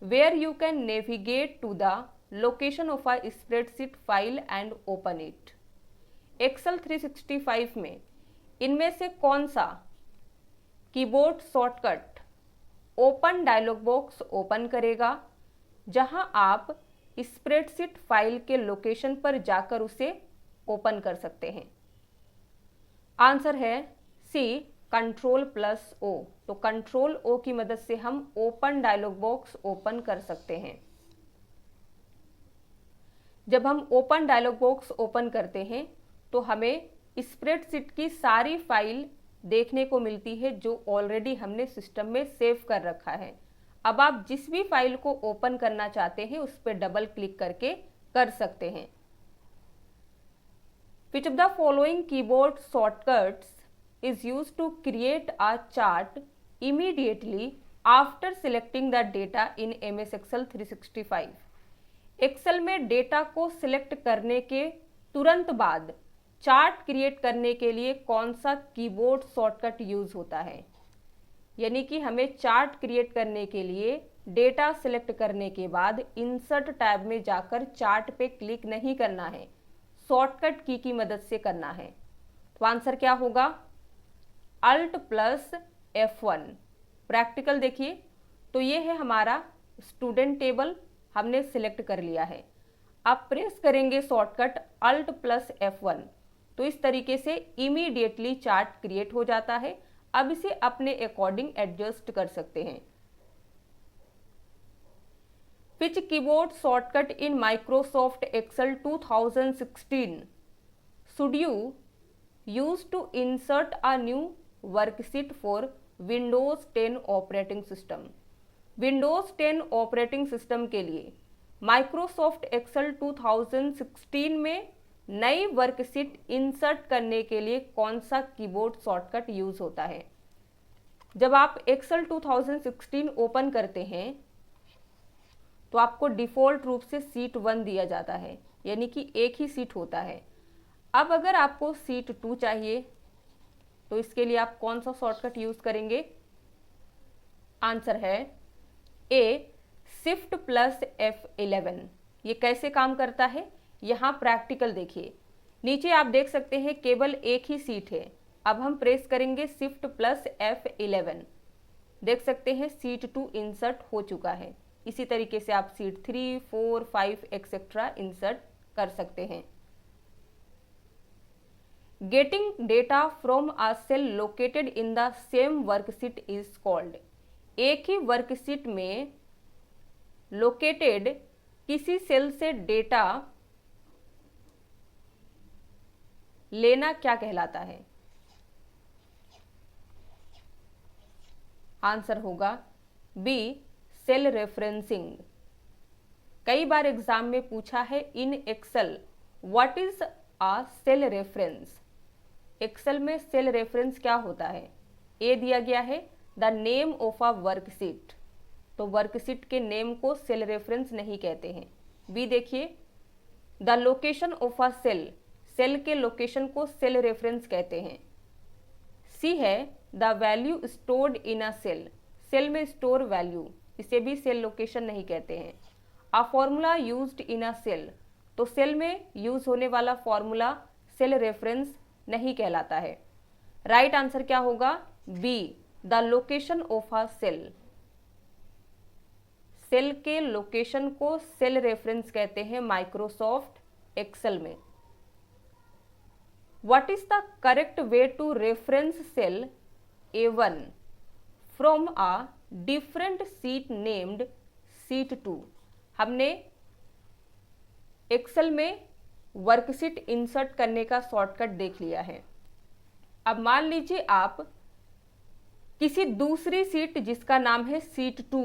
where you can navigate to the location of a spreadsheet file and open it? Excel 365 में इनमें से कौन सा keyboard shortcut open dialog box open करेगा जहां आप spreadsheet file के location पर जाकर उसे ओपन कर सकते हैं? आंसर है सी, कंट्रोल प्लस ओ। तो कंट्रोल ओ की मदद से हम ओपन डायलॉग बॉक्स ओपन कर सकते हैं। जब हम ओपन डायलॉग बॉक्स ओपन करते हैं तो हमें स्प्रेडशीट की सारी फाइल देखने को मिलती है जो ऑलरेडी हमने सिस्टम में सेव कर रखा है। अब आप जिस भी फाइल को ओपन करना चाहते हैं उस पर डबल क्लिक करके कर सकते हैं। Which of the following keyboard shortcuts is used to create a chart immediately after selecting the data in MS Excel 365? Excel में डेटा को सिलेक्ट करने के तुरंत बाद चार्ट क्रिएट करने के लिए कौन सा कीबोर्ड शॉर्टकट यूज होता है? यानी कि हमें चार्ट क्रिएट करने के लिए डेटा सिलेक्ट करने के बाद इंसर्ट टैब में जाकर चार्ट पे क्लिक नहीं करना है, शॉर्टकट की मदद से करना है। तो आंसर क्या होगा? Alt plus F1। प्रैक्टिकल देखिए, तो ये है हमारा स्टूडेंट टेबल, हमने सिलेक्ट कर लिया है। अब प्रेस करेंगे शॉर्टकट अल्ट प्लस F1, तो इस तरीके से इमीडिएटली चार्ट क्रिएट हो जाता है। अब इसे अपने अकॉर्डिंग एडजस्ट कर सकते हैं। Which keyboard shortcut in Microsoft Excel 2016 should you use to insert a new worksheet for Windows 10 operating system? Windows 10 operating system के लिए Microsoft Excel 2016 में नई वर्कशीट इंसर्ट करने के लिए कौन सा कीबोर्ड शॉर्टकट यूज होता है? जब आप एक्सेल 2016 ओपन करते हैं तो आपको डिफ़ॉल्ट रूप से सीट 1 दिया जाता है, यानी कि एक ही सीट होता है। अब अगर आपको सीट 2 चाहिए तो इसके लिए आप कौन सा शॉर्टकट यूज़ करेंगे? आंसर है ए, शिफ्ट प्लस F11। ये कैसे काम करता है, यहाँ प्रैक्टिकल देखिए। नीचे आप देख सकते हैं केवल एक ही सीट है। अब हम प्रेस करेंगे शिफ्ट प्लस F11, देख सकते हैं सीट 2 इंसर्ट हो चुका है। इसी तरीके से आप सीट 3, 4, 5 एक्सेट्रा इंसर्ट कर सकते हैं। Getting data from a cell located in the same worksheet is called. एक ही वर्कशीट में लोकेटेड किसी सेल से डेटा लेना क्या कहलाता है? आंसर होगा बी, सेल रेफरेंसिंग। कई बार एग्जाम में पूछा है in Excel what is a cell reference. Excel में सेल रेफरेंस क्या होता है? ए दिया गया है the name of a worksheet, तो वर्कशीट के नेम को सेल रेफरेंस नहीं कहते हैं। बी देखिए the location of a cell, cell के लोकेशन को सेल रेफरेंस कहते हैं। सी है the value stored in a cell, cell में स्टोर वैल्यू, इसे भी सेल लोकेशन नहीं कहते हैं। A formula used in a cell, तो सेल में यूज होने वाला फॉर्मूला सेल रेफरेंस नहीं कहलाता है। राइट आंसर क्या होगा? B, the location of a cell. Cell के लोकेशन को सेल रेफरेंस कहते हैं माइक्रोसॉफ्ट एक्सेल में। What is the correct way to reference cell A1 from a different sheet named sheet 2। हमने एक्सेल में वर्कशीट इंसर्ट करने का शॉर्टकट देख लिया है। अब मान लीजिए आप किसी दूसरी सीट जिसका नाम है सीट 2,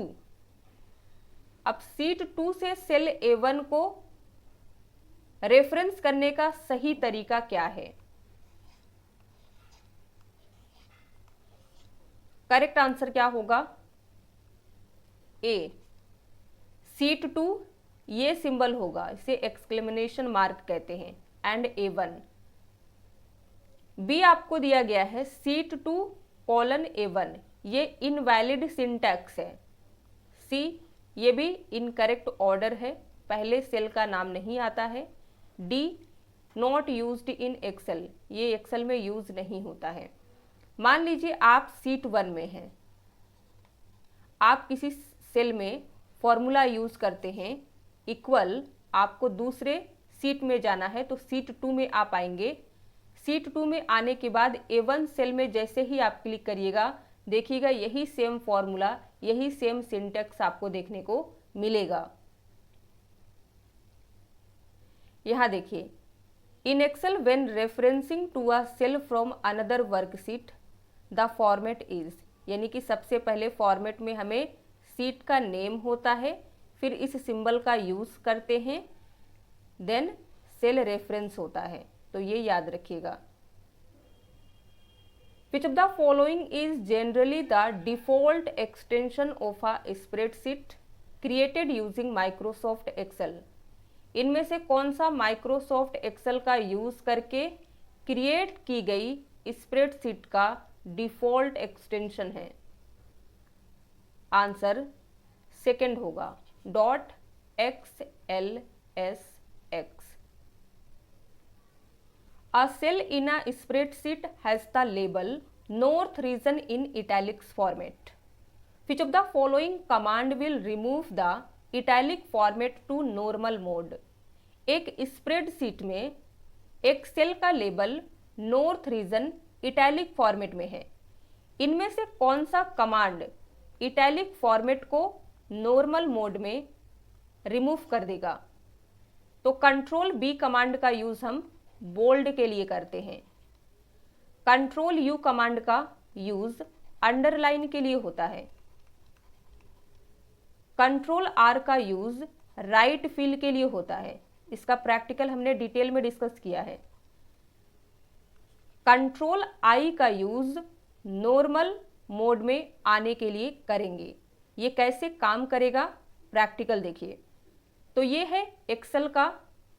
अब सीट 2 से सेल A1 को रेफरेंस करने का सही तरीका क्या है? करेक्ट आंसर क्या होगा? ए, सीट 2 ये सिंबल होगा, इसे एक्सक्लेमेशन मार्क कहते हैं, एंड A1। बी आपको दिया गया है सीट 2 कॉलन A1, ये इनवैलिड सिंटैक्स है। सी ये भी इनकरेक्ट ऑर्डर है, पहले सेल का नाम नहीं आता है। D not used in Excel, ये एक्सेल में यूज नहीं होता है। मान लीजिए आप सीट 1 में हैं, आप किसी सेल में फॉर्मूला यूज करते हैं इक्वल, आपको दूसरे सीट में जाना है तो सीट 2 में आप आएंगे। सीट 2 में आने के बाद A1 सेल में जैसे ही आप क्लिक करिएगा, देखिएगा यही सेम फॉर्मूला, यही सेम सिंटैक्स आपको देखने को मिलेगा। यहां देखिए, in Excel when referencing to a cell from another worksheet the format is, यानी कि सबसे पहले फॉर्मेट में हमें सीट का नेम होता है, फिर इस सिंबल का यूज करते हैं, देन सेल रेफरेंस होता है, तो ये याद रखिएगा। Which of the following is generally the default extension of a spreadsheet created using Microsoft Excel? इनमें से कौन सा माइक्रोसॉफ्ट एक्सेल का यूज करके क्रिएट की गई स्प्रेडशीट का डिफॉल्ट एक्सटेंशन है? आंसर सेकंड होगा .xlsx। A cell in a spreadsheet has the label North region in italics format. Which of the following command will remove the italic format to normal mode? एक spreadsheet में एक cell का label north region italic format में है, इनमें से कौन सा कमांड इटैलिक फॉर्मेट को नॉर्मल मोड में रिमूव कर देगा? तो कंट्रोल बी कमांड का यूज हम बोल्ड के लिए करते हैं। कंट्रोल यू कमांड का यूज अंडरलाइन के लिए होता है। कंट्रोल आर का यूज राइट फिल के लिए होता है। इसका प्रैक्टिकल हमने डिटेल में डिस्कस किया है। कंट्रोल आई का यूज नॉर्मल मोड में आने के लिए करेंगे। ये कैसे काम करेगा प्रैक्टिकल देखिए। तो ये है एक्सेल का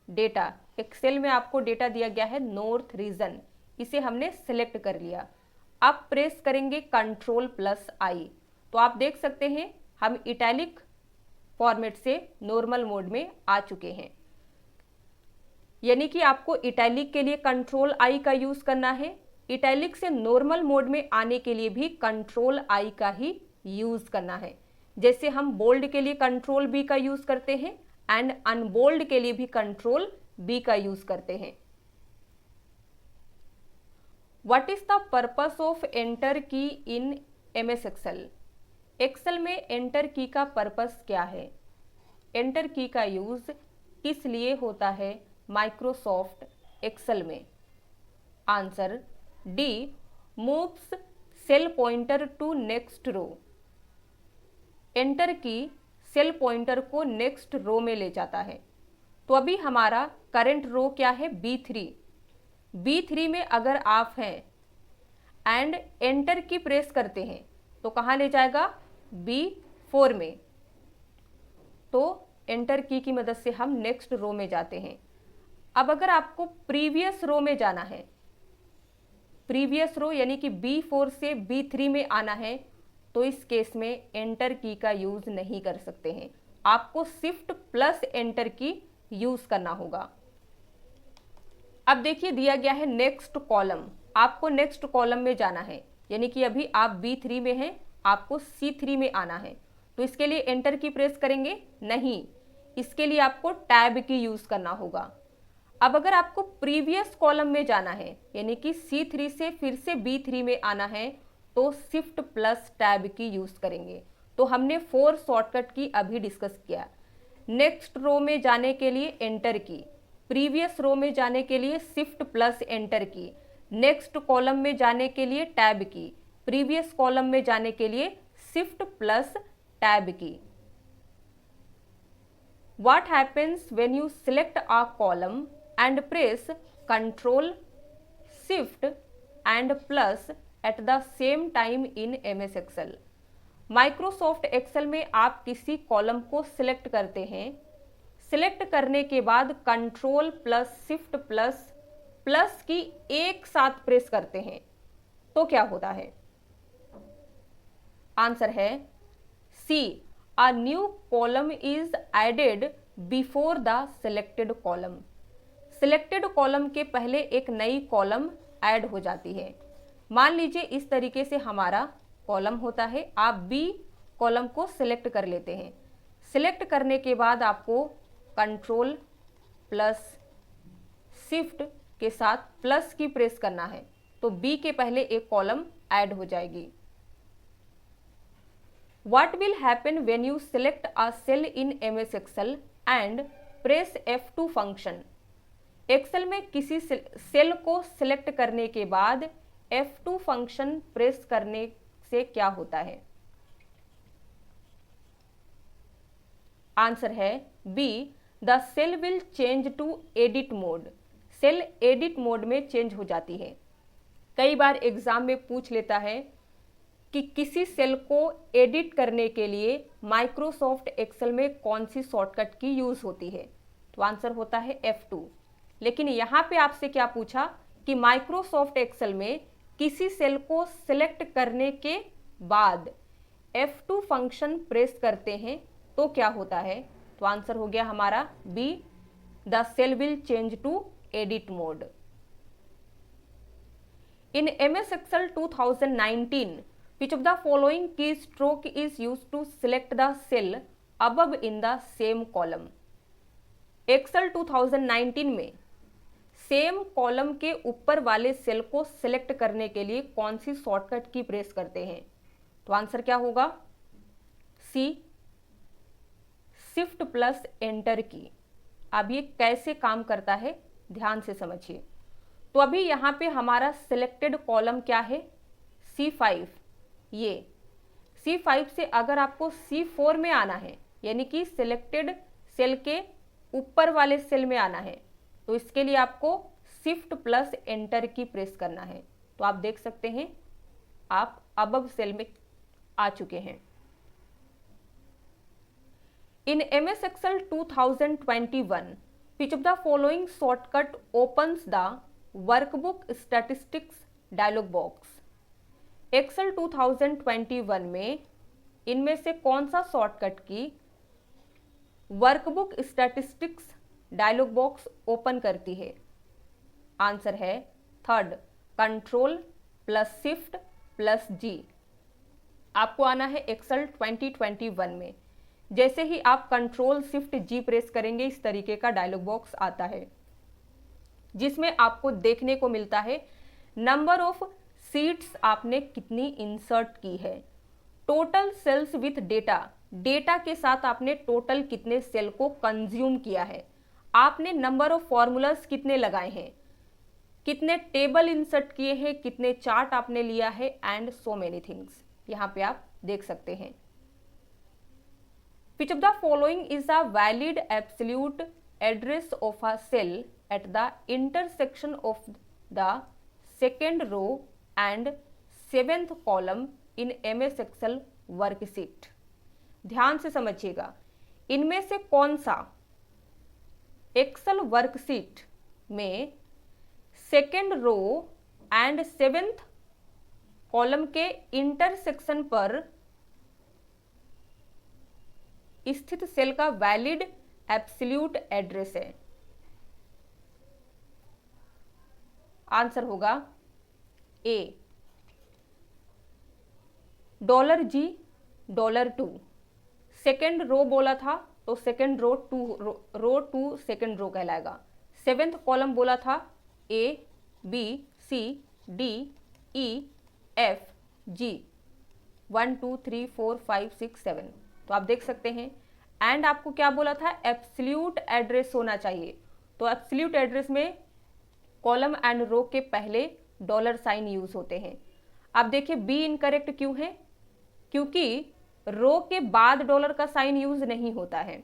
डेटा। एक्सेल में आपको डेटा दिया गया है नॉर्थ रीजन, इसे हमने सिलेक्ट कर लिया। अब प्रेस करेंगे कंट्रोल प्लस आई, तो आप देख सकते हैं हम इटैलिक फॉर्मेट से नॉर्मल मोड में आ चुके हैं। यानी कि आपको इटैलिक के लिए कंट्रोल आई का यूज करना है, इटैलिक से नॉर्मल मोड में आने के लिए भी कंट्रोल आई का ही यूज करना है। जैसे हम बोल्ड के लिए कंट्रोल बी का यूज करते हैं एंड अनबोल्ड के लिए भी कंट्रोल बी का यूज करते हैं। What is the purpose of enter की इन एमएस एक्सेल? एक्सेल में एंटर की का पर्पस क्या है? एंटर की का यूज किस लिए होता है माइक्रोसॉफ्ट एक्सेल में? Answer D, moves cell pointer to next row. Enter की सेल पॉइंटर को नेक्स्ट रो में ले जाता है। तो अभी हमारा करंट रो क्या है? B3। B3 में अगर आप हैं एंड एंटर की प्रेस करते हैं तो कहाँ ले जाएगा? B4 में। तो एंटर की मदद से हम नेक्स्ट रो में जाते हैं। अब अगर आपको प्रीवियस रो में जाना है, प्रीवियस रो यानी कि B4 से B3 में आना है, तो इस केस में एंटर की का यूज नहीं कर सकते हैं, आपको शिफ्ट प्लस एंटर की यूज करना होगा। अब देखिए दिया गया है नेक्स्ट कॉलम, आपको नेक्स्ट कॉलम में जाना है, यानी कि अभी आप B3 में हैं, आपको C3 में आना है। तो इसके लिए एंटर की प्रेस करेंगे? नहीं, इसके लिए आपको टैब की यूज करना होगा। अब अगर आपको प्रीवियस कॉलम में जाना है, यानी कि C3 से फिर से B3 में आना है, तो शिफ्ट प्लस टैब की यूज करेंगे। तो हमने 4 शॉर्टकट की अभी डिस्कस किया। नेक्स्ट रो में जाने के लिए एंटर की, प्रीवियस रो में जाने के लिए शिफ्ट प्लस एंटर की, नेक्स्ट कॉलम में जाने के लिए टैब की, प्रीवियस कॉलम में जाने के लिए शिफ्ट प्लस टैब की। What happens when you select a column and press Ctrl, Shift and plus at the same time in MS Excel? Microsoft Excel में आप किसी कॉलम को सिलेक्ट करते हैं, सिलेक्ट करने के बाद control plus shift plus plus की एक साथ प्रेस करते हैं, तो क्या होता है? आंसर है सी, a new column is added before the selected column। selected column के पहले एक नई कॉलम ऐड हो जाती है। मान लीजिए इस तरीके से हमारा कॉलम होता है, आप बी कॉलम को सिलेक्ट कर लेते हैं। सिलेक्ट करने के बाद आपको कंट्रोल प्लस शिफ्ट के साथ प्लस की प्रेस करना है, तो बी के पहले एक कॉलम ऐड हो जाएगी। What will happen when you select a cell in MS Excel and press F2 function? Excel में किसी सेल को सिलेक्ट करने के बाद F2 फंक्शन प्रेस करने से क्या होता है? आंसर है B, the cell will change to edit mode. Cell edit mode में चेंज हो जाती है। कई बार एग्जाम में पूछ लेता है कि किसी सेल को एडिट करने के लिए माइक्रोसॉफ्ट एक्सेल में कौन सी शॉर्टकट की यूज होती है, तो आंसर होता है F2। लेकिन यहाँ पे आपसे क्या पूछा कि माइक्रोसॉफ्ट एक्सेल में किसी सेल को सिलेक्ट करने के बाद F2 फंक्शन प्रेस करते हैं तो क्या होता है? तो आंसर हो गया हमारा B, the cell will change to edit mode. In MS Excel 2019 which of the following keystroke is used to select the cell above in the same column? Excel 2019 में सेम कॉलम के ऊपर वाले cell को select करने के लिए कौन सी shortcut की प्रेस करते हैं? तो आंसर क्या होगा? सी, शिफ्ट प्लस एंटर की। अब ये कैसे काम करता है ध्यान से समझिए। तो अभी यहाँ पे हमारा सिलेक्टेड कॉलम क्या है? C5। ये C5 से अगर आपको C4 में आना है, यानी कि सिलेक्टेड सेल के ऊपर वाले सेल में आना है, तो इसके लिए आपको शिफ्ट प्लस एंटर की प्रेस करना है। तो आप देख सकते हैं आप अबव सेल में आ चुके हैं। In MS Excel 2021, which of the following shortcut opens the workbook statistics dialog box? Excel 2021 में इनमें से कौन सा shortcut key workbook statistics dialog box open करती है? आंसर है third, control plus shift plus G. आपको आना है एक्सेल 2021 में। जैसे ही आप कंट्रोल शिफ्ट जी प्रेस करेंगे, इस तरीके का डायलॉग बॉक्स आता है जिसमें आपको देखने को मिलता है नंबर ऑफ सीट्स आपने कितनी इंसर्ट की है, total sales with data, data के साथ आपने टोटल कितने सेल को कंज्यूम किया है, आपने नंबर ऑफ फॉर्मूलाज कितने लगाए हैं, कितने टेबल इंसर्ट किए हैं, कितने चार्ट आपने लिया है, एंड सो मेनी थिंग्स यहाँ पे आप देख सकते हैं। Which of the following is a valid absolute address of a cell at the intersection of the second row and seventh column in MS Excel worksheet? ध्यान से समझिएगा, इनमें से कौन सा एक्सेल वर्कशीट में second row and seventh column के intersection पर स्थित सेल का वैलिड एब्सोल्यूट एड्रेस है? आंसर होगा ए, $G $2। सेकेंड रो बोला था तो second row two second row कहलाएगा। सेवेंथ कॉलम बोला था A B C D E F G 1 2 3 4 5 6 7। तो आप देख सकते हैं। एंड आपको क्या बोला था, एब्सोल्यूट एड्रेस होना चाहिए। तो एब्सोल्यूट एड्रेस में कॉलम एंड रो के पहले $साइन यूज होते हैं। अब देखिए बी इनकरेक्ट क्यों है, क्योंकि रो के बाद डॉलर का साइन यूज नहीं होता है।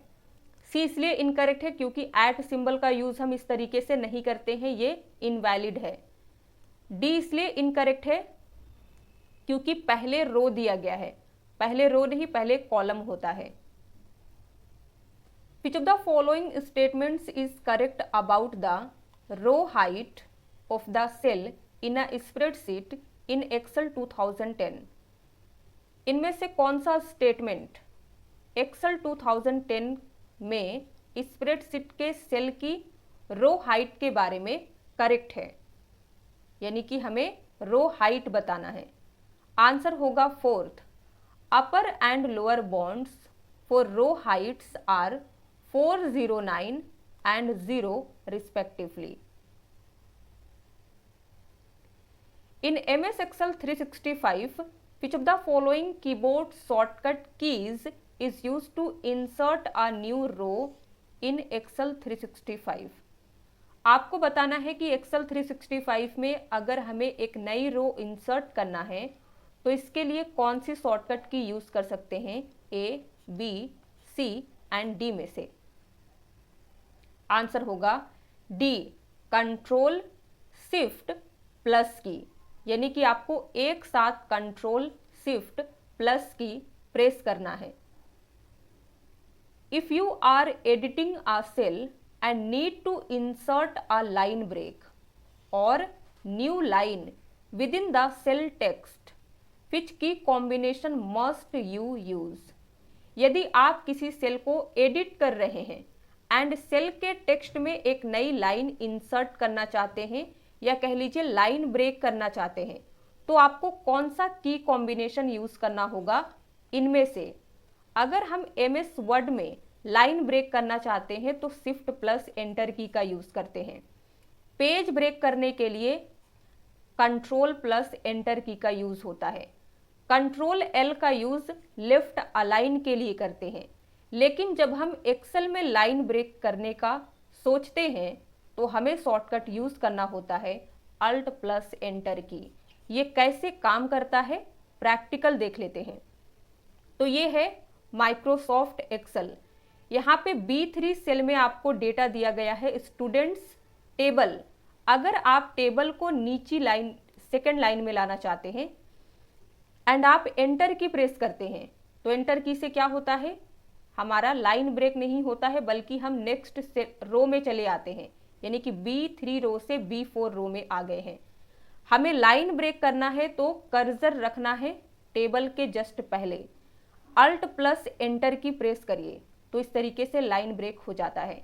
सी इसलिए इनकरेक्ट है क्योंकि एट सिंबल का यूज हम इस तरीके से नहीं करते हैं, ये इनवैलिड है। डी इसलिए इनकरेक्ट है क्योंकि पहले रो दिया गया है, पहले रो नहीं पहले कॉलम होता है। Which of the following statements is correct about the row height of the cell in a spreadsheet in Excel 2010? इनमें से कौन सा स्टेटमेंट Excel 2010 में स्प्रेडशीट के सेल की रो हाइट के बारे में करेक्ट है, यानी कि हमें रो हाइट बताना है? आंसर होगा fourth, upper and lower bonds for row heights are 409 and 0 respectively. In MS Excel 365, which of the following keyboard shortcut keys is used to insert a new row in Excel 365? आपको बताना है कि Excel 365 में अगर हमें एक नई रो insert करना है तो इसके लिए कौन सी शॉर्टकट की यूज कर सकते हैं, A B C and D में से? आंसर होगा डी, कंट्रोल शिफ्ट प्लस की, यानी कि आपको एक साथ control shift plus key press करना है। If you are editing a cell and need to insert a line break और new line within the cell text, which key combination must you use? यदि आप किसी cell को edit कर रहे हैं एंड सेल के टेक्स्ट में एक नई लाइन इंसर्ट करना चाहते हैं या कह लीजिए लाइन ब्रेक करना चाहते हैं, तो आपको कौन सा की कॉम्बिनेशन यूज करना होगा इनमें से? अगर हम MS वर्ड में लाइन ब्रेक करना चाहते हैं तो शिफ्ट प्लस एंटर की का यूज करते हैं। पेज ब्रेक करने के लिए कंट्रोल प्लस एंटर की का यूज होता है। कंट्रोल L का यूज लेफ्ट अलाइन के लिए करते हैं। लेकिन जब हम एक्सेल में लाइन ब्रेक करने का सोचते हैं तो हमें शॉर्टकट यूज करना होता है अल्ट प्लस एंटर की। ये कैसे काम करता है प्रैक्टिकल देख लेते हैं। तो ये है माइक्रोसॉफ्ट एक्सेल। यहाँ पे B3 सेल में आपको डेटा दिया गया है स्टूडेंट्स टेबल। अगर आप टेबल को नीची लाइन सेकेंड लाइन में लाना चाहते हैं एंड आप एंटर की प्रेस करते हैं तो एंटर की से क्या होता है, हमारा लाइन ब्रेक नहीं होता है बल्कि हम नेक्स्ट रो में चले आते हैं, यानी कि B3 रो से B4 रो में आ गए हैं। हमें लाइन ब्रेक करना है तो कर्सर रखना है टेबल के जस्ट पहले, अल्ट प्लस एंटर की प्रेस करिए तो इस तरीके से लाइन ब्रेक हो जाता है।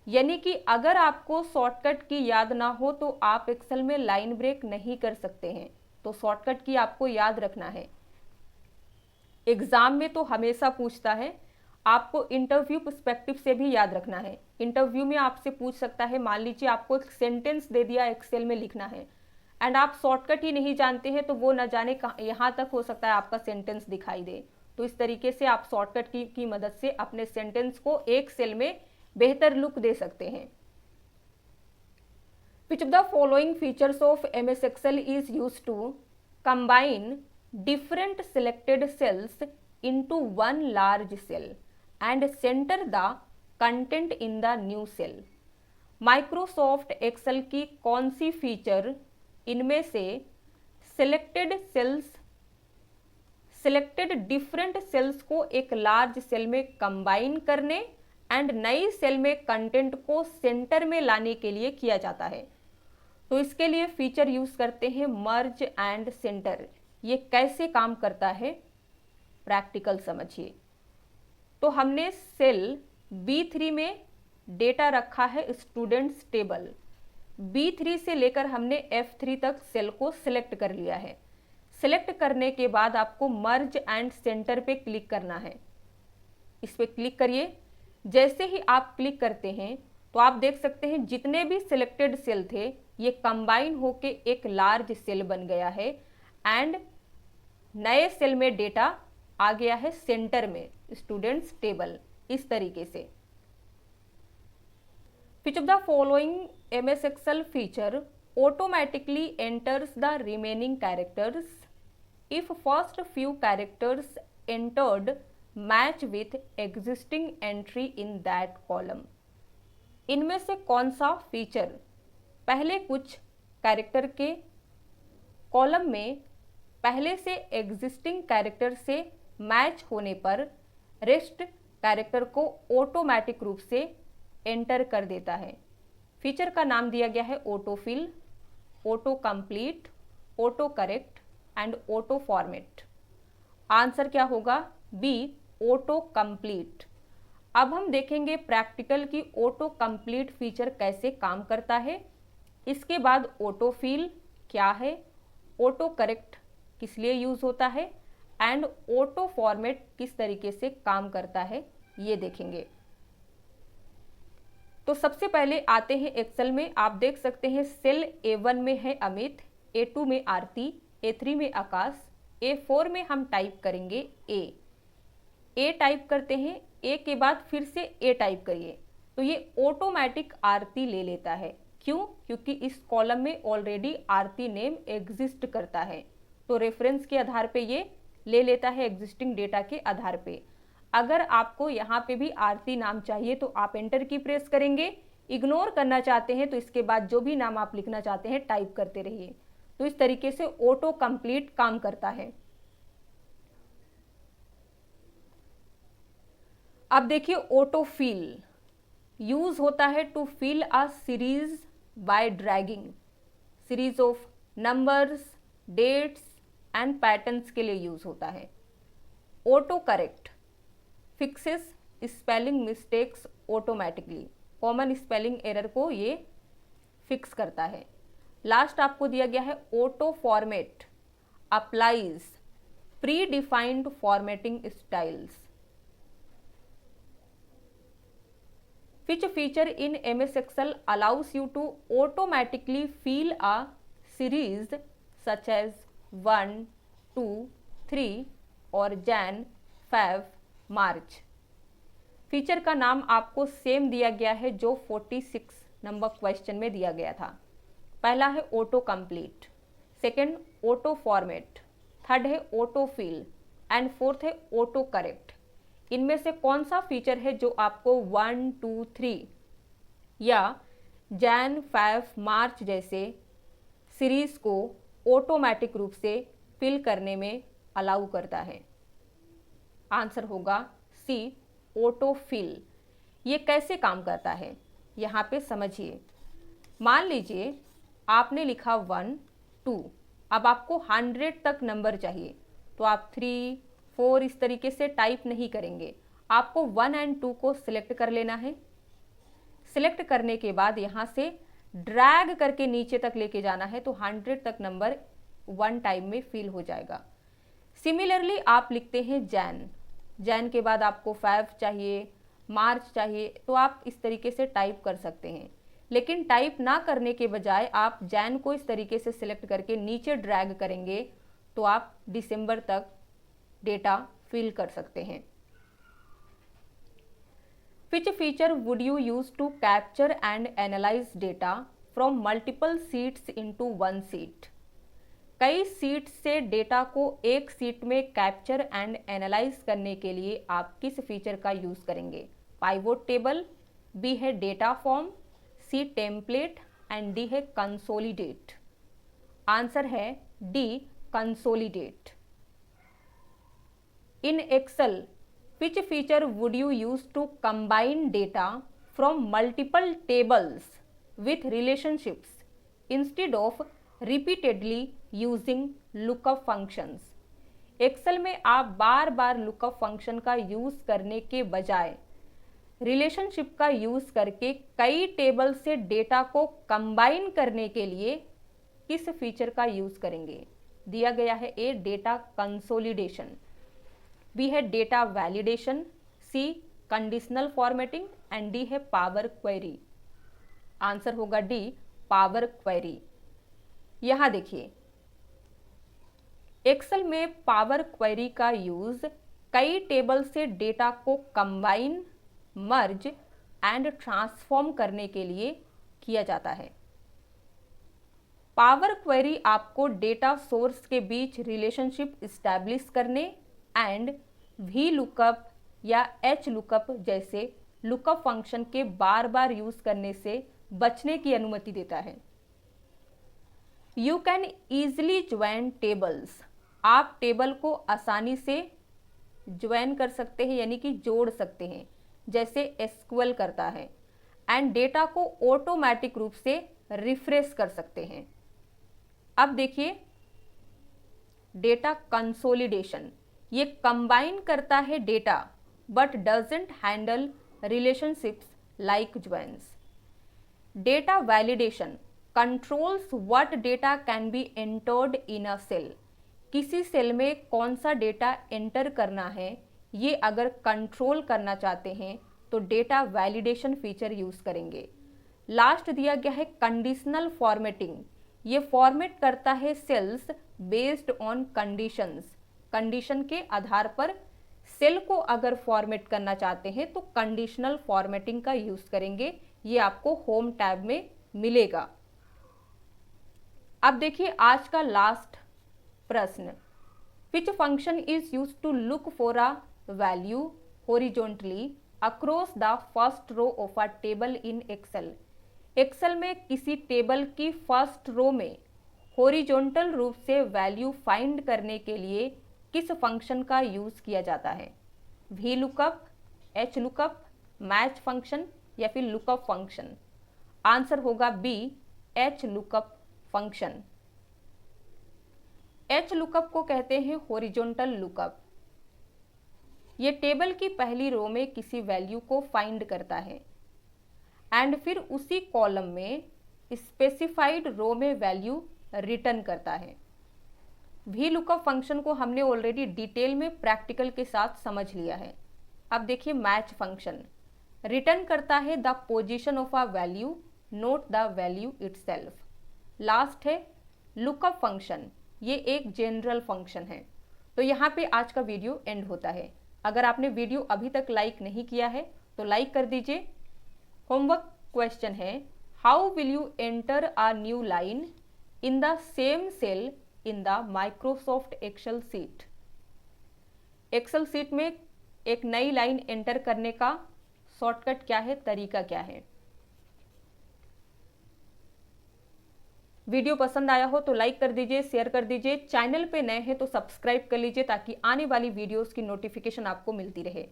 यानी कि अगर आपको शॉर्टकट की याद ना हो तो आप एक्सेल में लाइन ब्रेक नहीं कर सकते हैं, तो शॉर्टकट की आपको याद रखना है। एग्जाम में तो हमेशा पूछता है, आपको इंटरव्यू पर्सपेक्टिव से भी याद रखना है। इंटरव्यू में आपसे पूछ सकता है, मान लीजिए आपको एक सेंटेंस दे दिया एक्सेल में लिखना है एंड आप शॉर्टकट ही नहीं जानते हैं तो वो न जाने यहाँ तक हो सकता है आपका सेंटेंस दिखाई दे। तो इस तरीके से आप शॉर्टकट की मदद से अपने सेंटेंस को एक सेल में बेहतर लुक दे सकते हैं। Which of the following features of MS Excel is used to combine different selected cells into one large cell and center the content in the new cell? Microsoft Excel की कौन सी feature इनमें से selected different cells को एक large cell में combine करने and नई सेल में कंटेंट को सेंटर में लाने के लिए किया जाता है? तो इसके लिए फीचर यूज करते हैं मर्ज एंड सेंटर। ये कैसे काम करता है प्रैक्टिकल समझिए। तो हमने सेल B3 में डेटा रखा है स्टूडेंट्स टेबल, B3 से लेकर हमने F3 तक सेल को सिलेक्ट कर लिया है। सिलेक्ट करने के बाद आपको मर्ज एंड सेंटर पे क्लिक करना है। इस पे क्लिक करिए। जैसे ही आप क्लिक करते हैं तो आप देख सकते हैं जितने भी सिलेक्टेड सेल थे ये कंबाइन होके एक लार्ज सेल बन गया है एंड नए सेल में डेटा आ गया है सेंटर में स्टूडेंट्स टेबल। इस तरीके से Which of the following MS Excel feature automatically enters the remaining characters if first few characters entered match with existing entry in that column? इनमें से कौन सा फीचर पहले कुछ कैरेक्टर के कॉलम में पहले से एग्जिस्टिंग कैरेक्टर से मैच होने पर रेस्ट कैरेक्टर को ऑटोमेटिक रूप से एंटर कर देता है? फीचर का नाम दिया गया है autofill, auto complete, auto correct and auto format. Answer क्या होगा? B, auto complete. अब हम देखेंगे प्रैक्टिकल की ऑटो कंप्लीट फीचर कैसे काम करता है। इसके बाद ऑटोफिल क्या है, ऑटो करेक्ट किस लिए यूज होता है एंड ऑटो फॉर्मेट किस तरीके से काम करता है ये देखेंगे। तो सबसे पहले आते हैं एक्सेल में। आप देख सकते हैं सेल A1 में है अमित, A2 में आरती, A3 में आकाश, A4 में हम टाइप करेंगे A टाइप करते हैं, A के बाद फिर से A टाइप करिए तो ये ऑटोमेटिक आरती ले लेता है। क्यों? क्योंकि इस कॉलम में ऑलरेडी आरती नेम एग्जिस्ट करता है, तो रेफरेंस के आधार पे ये ले लेता है एग्जिस्टिंग डेटा के आधार पे। अगर आपको यहाँ पे भी आरती नाम चाहिए तो आप एंटर की प्रेस करेंगे। इग्नोर करना चाहते हैं तो इसके बाद जो भी नाम आप लिखना चाहते हैं टाइप करते रहिए। तो इस तरीके से ऑटो कंप्लीट काम करता है। अब देखिए ऑटो फिल यूज होता है to fill a series by dragging, series of numbers, dates and patterns के लिए यूज होता है। Auto correct fixes spelling mistakes automatically, common spelling error को ये फिक्स करता है। लास्ट आपको दिया गया है auto format applies pre defined formatting styles. Which feature in MS Excel allows you to automatically fill a series such as 1, 2, 3 और Jan, Feb, March? Feature का नाम आपको सेम दिया गया है जो 46 नंबर क्वेश्चन में दिया गया था। पहला है auto complete, second auto format, third है ऑटो फिल एंड फोर्थ है ऑटो करेक्ट। इनमें से कौन सा फीचर है जो आपको 1, 2, 3 या जैन, फेब, मार्च जैसे सीरीज को ऑटोमेटिक रूप से फिल करने में अलाउ करता है? आंसर होगा सी, ऑटोफिल। ये कैसे काम करता है यहाँ पे समझिए। मान लीजिए आपने लिखा 1, 2, अब आपको 100 तक नंबर चाहिए, तो आप 3, 4 इस तरीके से टाइप नहीं करेंगे, आपको 1 और 2 को सिलेक्ट कर लेना है। सिलेक्ट करने के बाद यहाँ से ड्रैग करके नीचे तक लेके जाना है, तो 100 तक नंबर 1 टाइम में फिल हो जाएगा। सिमिलरली आप लिखते हैं जैन, जैन के बाद आपको फेब चाहिए, मार्च चाहिए, तो आप इस तरीके से टाइप कर सकते हैं। लेकिन टाइप ना करने के बजाय आप जैन को इस तरीके से सिलेक्ट करके नीचे ड्रैग करेंगे तो आप दिसंबर तक डेटा फिल कर सकते हैं। Which feature would you use to capture and analyze data from multiple seats into one seat? कई सीट से डेटा को एक सीट में कैप्चर एंड एनालाइज करने के लिए आप किस फीचर का यूज करेंगे? पाइवोट टेबल, बी है data form, C template and D है कंसोलिडेट। आंसर है D, consolidate. In Excel which feature would you use to combine data from multiple tables with relationships instead of repeatedly using lookup functions? Excel में आप बार बार lookup function का use करने के बजाय रिलेशनशिप का यूज करके कई टेबल से डेटा को कंबाइन करने के लिए किस फीचर का यूज करेंगे? दिया गया है ए, डेटा कंसोलिडेशन, बी है data validation, C conditional formatting and D है पावर क्वेरी। आंसर होगा डी, पावर क्वेरी। यहां देखिए एक्सेल में पावर क्वेरी का यूज कई टेबल से डेटा को कंबाइन, मर्ज एंड ट्रांसफॉर्म करने के लिए किया जाता है। पावर क्वेरी आपको डेटा सोर्स के बीच रिलेशनशिप इस्टेब्लिश करने एंड वी लुकअप या एच लुकअप जैसे लुकअप फंक्शन के बार बार यूज करने से बचने की अनुमति देता है। You can easily join tables, आप टेबल को आसानी से ज्वाइन कर सकते हैं यानी कि जोड़ सकते हैं जैसे एसक्यूएल करता है, एंड डेटा को ऑटोमेटिक रूप से रिफ्रेश कर सकते हैं। अब देखिए डेटा कंसोलिडेशन, ये कंबाइन करता है data but doesn't handle relationships like joins. Data validation controls what data can be entered in a cell, किसी सेल में कौन सा डेटा एंटर करना है ये अगर कंट्रोल करना चाहते हैं तो डेटा वैलिडेशन फीचर यूज करेंगे। लास्ट दिया गया है कंडीशनल फॉर्मेटिंग, ये फॉर्मेट करता है cells based on conditions, condition के आधार पर सेल को अगर फॉर्मेट करना चाहते हैं तो कंडीशनल फॉर्मेटिंग का यूज करेंगे। ये आपको होम टैब में मिलेगा। अब देखिए आज का लास्ट प्रश्न, which function is use to look for a value horizontally across the first row of a table in Excel? Excel में किसी टेबल की फर्स्ट रो में हॉरिजॉन्टल रूप से वैल्यू फाइंड करने के लिए किस फंक्शन का यूज किया जाता है? V lookup, H lookup, match function या फिर लुकअप फंक्शन? आंसर होगा B, H lookup function. H lookup को कहते हैं हॉरिजॉन्टल लुकअप। ये टेबल की पहली रो में किसी वैल्यू को फाइंड करता है एंड फिर उसी कॉलम में स्पेसिफाइड रो में वैल्यू रिटर्न करता है। वी लुकअप फंक्शन को हमने ऑलरेडी डिटेल में प्रैक्टिकल के साथ समझ लिया है। अब देखिए मैच फंक्शन रिटर्न करता है the position of a value, note the value itself. Last है लुकअप फंक्शन, ये एक जनरल फंक्शन है। तो यहाँ पे आज का वीडियो एंड होता है। अगर आपने वीडियो अभी तक लाइक नहीं किया है तो लाइक कर दीजिए। होमवर्क क्वेश्चन है, how will you enter a new line in the same cell in the Microsoft Excel sheet? Excel sheet में एक नई लाइन एंटर करने का शॉर्टकट क्या है, तरीका क्या है। वीडियो पसंद आया हो तो लाइक कर दीजिए, शेयर कर दीजिए, चैनल पे नए हैं तो सब्सक्राइब कर लीजिए ताकि आने वाली वीडियोस की नोटिफिकेशन आपको मिलती रहे।